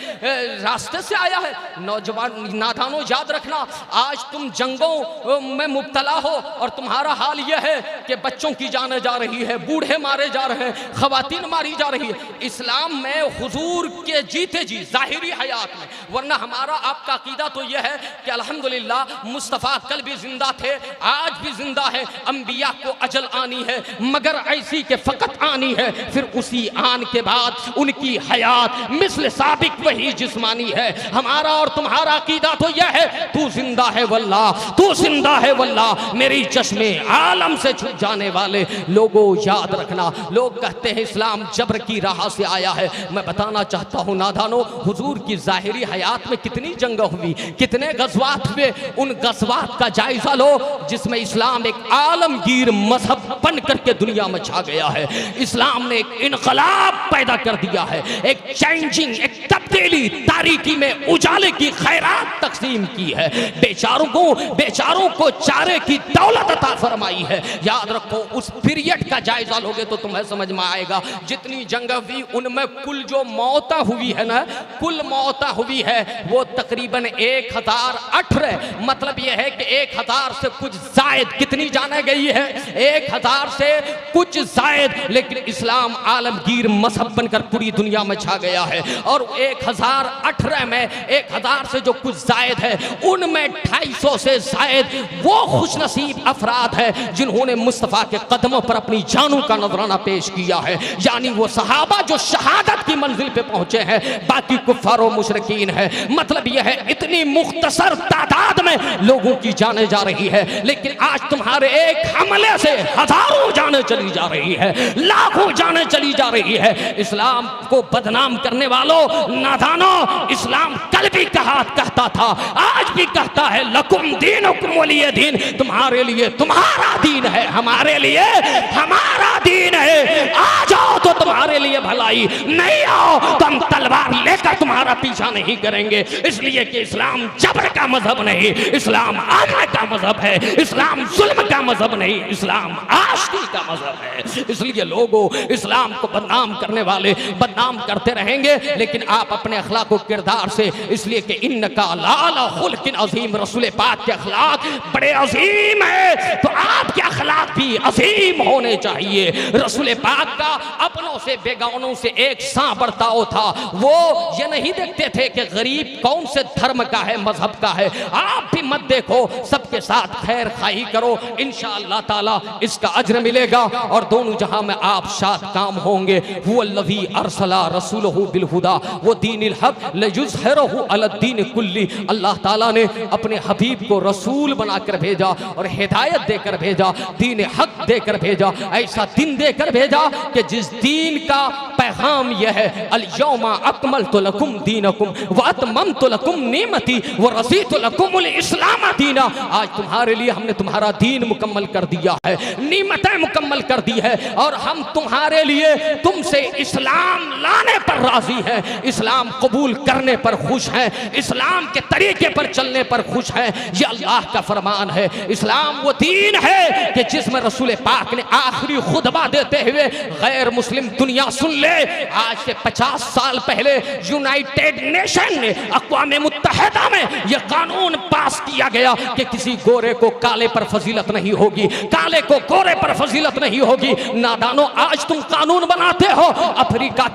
रास्ते से आया है। नौजवान नादानो, याद रखना, आज तुम जंगों में मुब्तला हो और तुम्हारा हाल यह है कि बच्चों की जानें जा रही है, बूढ़े मारे जा रहे हैं, खवातीन मारी जा रही है। इस्लाम में हुजूर के जीते जी ज़ाहिरी हयात में, वरना हमारा आपका अकीदा तो यह है कि अल्हम्दुलिल्लाह मुस्तफ़ा कल भी जिंदा थे, आज भी जिंदा है। अंबिया को अजल आनी है, मगर ऐसी के फकत आनी है, फिर उसी आन के बाद उनकी हयात मिस्ल साबिक वही जिस्मानी है। हमारा और तुम्हारा अकीदा तो यह है तू जिंदा है वल्लाह, तू जिंदा है वल्लाह, मेरी चश्मे आलम से छूट जाने वाले। लोगों, याद रखना, लोग कहते हैं इस्लाम जबर की राह से आया है। मैं बताना चाहता हूँ नादानो, हुजूर की ज़ाहिरी हयात में कितनी जंग हुई, कितने गज़वात हुए, उन गज़वात का जायजा लो जिसमें इस्लाम एक आलमगीर मजहब बन करके दुनिया में छा गया है। इस्लाम ने एक इनकलाब पैदा कर दिया है, एक चेंजिंग, एक तब्दीली, तारीकी में उजाले की खैरात तकसीम की है, बेचारों को चारे की दौलत अता फरमाई है। याद रखो, उस पीरियड का जायजा लोगे तो तुम्हें समझ में आएगा। जितनी जंग हुई उनमें कुल जो मौत हुई है ना, कुल मौत हुई है वो तकरीबन 1018, मतलब यह है कि 1000 से कुछ जायद, कितनी जाने गई है 1000 से कुछ जायद। लेकिन इस्लाम आलमगीर मजहब बनकर पूरी दुनिया में छा गया है। और 1018 में 1000 से जो कुछ जायद है उनमें 250 से जायद वो खुशनसीब अफराद है जिन्होंने मुस्तफ़ा के कदमों पर अपनी जानों का नजराना पेश किया है। यानी वो सहाबा जो शहादत की मंजिल पे पहुंचे हैं, बाकी कुफ्फार और मुशरिकीन है। मतलब यह है इतनी मुख्तसर तादाद में लोगों की जाने जा रही है, लेकिन आज तुम्हारे एक हमले से हजारों जाने चली जा रही है, लाखों जाने चली जा रही है। इस्लाम को बदनाम करने वालों, नादानों, इस्लाम कल भी कहा जिहाद कहता था, आज भी कहता है लकुम दीनुकुम वलिय दीन, तुम्हारे लिए तुम्हारा दीन है, हमारे लिए हमारा दीन है। आ जाओ तो तुम्हारे लिए भलाई, नहीं आओ तो हम तलवार लेकर तुम्हारा पीछा नहीं करेंगे। इसलिए कि इस्लाम जबर का मजहब नहीं, इस्लाम अमन का मजहब है, इस्लाम जुल्म का मजहब नहीं, इस्लाम आशिकी का मजहब है। इसलिए लोगों, इस्लाम को बदनाम करने वाले बदनाम करते रहेंगे, लेकिन आप अपने अखलाक और किरदार से, इसलिए कि इन्नका लाला खुल्किन अजीम, रसूल पाक के अखलाक बड़े अजीम है, तो आपके अखलाक भी अजीम होने चाहिए। रसूल पाक का अपनों से बेगानों से एक सा बर्ताव था। वो ये नहीं देखते थे कि गरीब कौन से धर्म का है, मजहब का है। आप भी मत देखो, सबके साथ खैर खाई करो, इंशाअल्लाह ताला इसका अज्र मिलेगा और दोनों जहां में आप शाद काम होंगे। हुवल्लज़ी अरसला रसूलहु बिल हुदा व दीनिल हक लयुज़हिरहु अलद्दीन कुल्ली। अल्लाह ताला ने अपने हबीब को रसूल बनाकर भेजा और हिदायत देकर भेजा, दीन हक देकर भेजा, ऐसा दिन देकर भेजा कि जिस दीन का पैगाम यह है, अल यौमा अकमलतु लकुम दीनकुम व अतममतु लकुम निअमती व रज़ीतु लकुमुल इस्लाम दीना। आज तुम्हारे लिए हमने तुम्हारा दीन मुकम्मल कर दिया है, नियमतें मुकम्मल कर दी है, और हम तुम्हारे लिए तुमसे इस्लाम लाने पर राजी हैं, इस्लाम कबूल करने पर खुश हैं, इस्लाम के तरीके पर चलने पर खुश हैं। ये अल्लाह का फरमान है। इस्लाम वो दीन है कि जिसमें रसूल पाक ने आखिरी खुतबा देते हुए, गैर मुस्लिम दुनिया सुन ले, आज से 50 साल पहले यूनाइटेड नेशन ने, अक़वाम मुत्तहिदा में यह कानून पास किया गया कि किसी गोरे को काले पर फजीलत नहीं होगी, काले को गोरे पर फजीलत नहीं होगी। नादानो, आज तुम कानून बनाते हो, अफ्रीका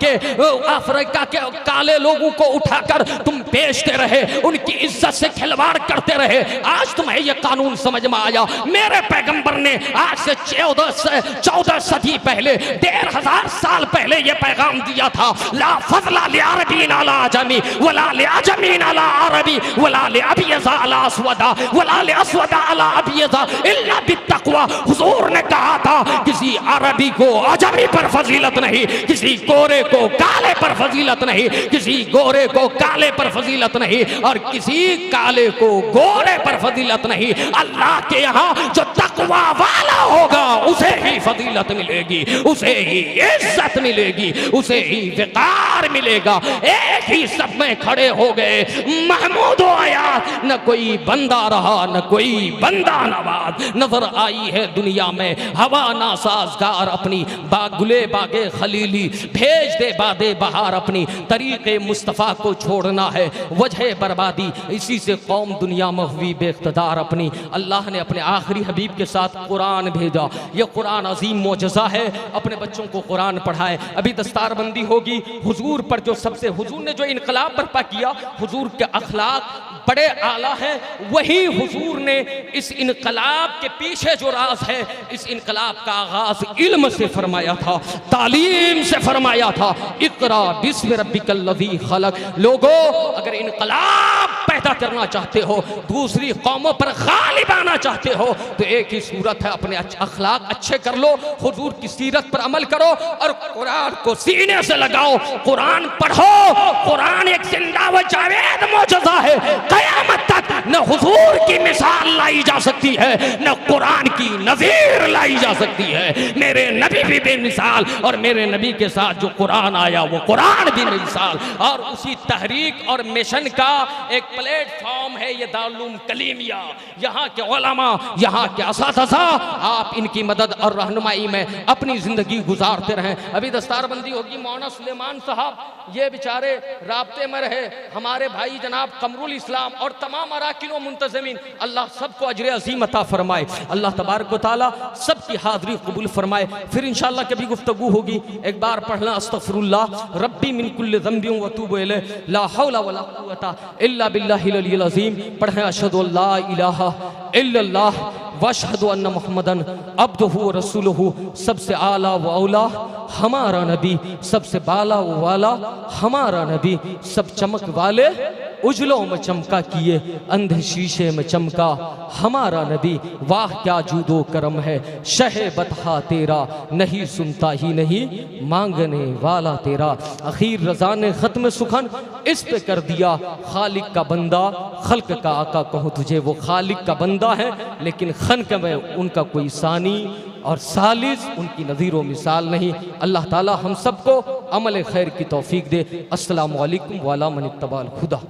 के काले लोगों को उठाकर तुम बेचते रहे, उनकी इज्जत से खिलवाड़ करते रहे। आज तुम्हें यह कानून समझ में आया। मेरे पैगंबर ने आज से 14 सदी पहले, 1500 साल पहले यह पैगाम दिया था, ला फज़ला लिअरबीन अला अजमी वला लिअजमीन अला अरबी वला लिअबयज़ अला अस्वदा वला लिअस्वदा अला अबयज़ इल्ला बित्तक़वा। हुजूर ने कहा था, किसी अरबी को अजमी पर फजीलत नहीं, किसी गोरे को काले पर फजीलत नहीं, किसी गोरे को काले पर फजीलत नहीं, और किसी काले को गोरे पर फजीलत नहीं। अल्लाह के यहाँ जो तकवा वाला होगा उसे ही फजीलत मिलेगी, उसे ही इज्जत मिलेगी, उसे ही विकार मिलेगा। एक ही सब में खड़े हो गए, महमूद आया, न कोई बंदा रहा न कोई बंदा नवाज। नजर आई है दुनिया में हवा ना साजगार अपनी, बागुले बागे खलीली भेज दे बादे बहार अपनी, तरीके मुस्तफ़ा को छोड़ना है वजह बर्बादी, इसी से कौम दुनिया में हुई बेइख्तिदार अपनी। अल्लाह ने अपने आखिरी हबीब के साथ कुरान भेजा। यह कुरान अजीम मोजज़ा है, अपने बच्चों को कुरान पढ़ाएं। अभी दस्तारबंदी होगी, हुजूर पर जो सबसे, हुजूर ने जो इनकलाब बर्पा किया, हुजूर के अखलाक बड़े आला हैं, वही हुजूर ने इस इनकलाब के पीछे जो राज है, इस इनकलाब का आगाज इल्म से फरमाया था, तालीम से फरमाया था। इक़रा बिस्मि रब्बिकल्लज़ी खलक़। लोगों, अगर इनकलाब पैदा करना चाहते हो, दूसरी कौमों पर गालिब आना चाहते हो, तो एक ही सूरत है, अपने अखलाक अच्छे कर लो, हुजूर की सीरत पर अमल करो और कुरान को सीने से लगाओ, कुरान पढ़ो। कुरान एक जिंदा व जावेद मौजज़ा है, क़यामत तक न हुजूर की मिसाल लाई जा सकती है, न कुरान की नज़ीर लाई जा सकती है। मेरे नबी भी बेमिसाल, और मेरे नबी के साथ जो कुरान आया वो कुरान भी बेमिसाल। और उसी तहरीक और मिशन का एक प्लेटफॉर्म है ये दारुल उलूम कलीमिया। यहाँ के उलमा, यहाँ के असातिज़ा, आप इनकी मदद और रहनुमाई में अपनी ज़िंदगी गुजारते रहें। अभी दस्तारबंदी होगी, मौलाना सुलेमान साहब ये बेचारे राब्ते में रहे, हमारे भाई जनाब कमरुल इस्लाम और तमाम अराकिन व मुंतज़मीन, अल्लाह सबको अजर अज़ीम अता फरमाए, अल्लाह तबारक व तआला सबकी हाज़री कबूल फरमाए। फिर इंशाअल्लाह कभी गुफ्तगू होगी। एक बार पढ़ना अस्तग़फिरुल्लाह रब्बी मिन कुल्लि ज़ंबिन व अतूबु इलैह, ला हौला वला कुव्वता इल्ला बिल्लाहिल अलिय्यिल अज़ीम। पढ़ें अशहदु अल्ला इलाहा इल्लल्लाह व अशहदु अन्ना मुहम्मदन अब्दुहु व रसूलुहु। सबसे आला व औला हमारा नबी, सबसे बाला व वाला हमारा नबी, सब चमक वाले उजलों में चमका किए अंधे शीशे में चमका हमारा नबी। वाह क्या जूदो करम है शहे बतहा तेरा, नहीं सुनता ही नहीं मांगने वाला तेरा। अखीर रजा ने खत्म सुखन इस पे कर दिया, खालिक का बंदा खल्क का आका कहूँ तुझे। वो खालिक का बंदा है लेकिन खल्क में उनका कोई सानी और सालिस उनकी नज़ीर व मिसाल नहीं। अल्लाह ताला हम सबको अमल खैर की तौफीक दे। अस्सलामु अलैकुम व अला मन इत्तबअल हुदा।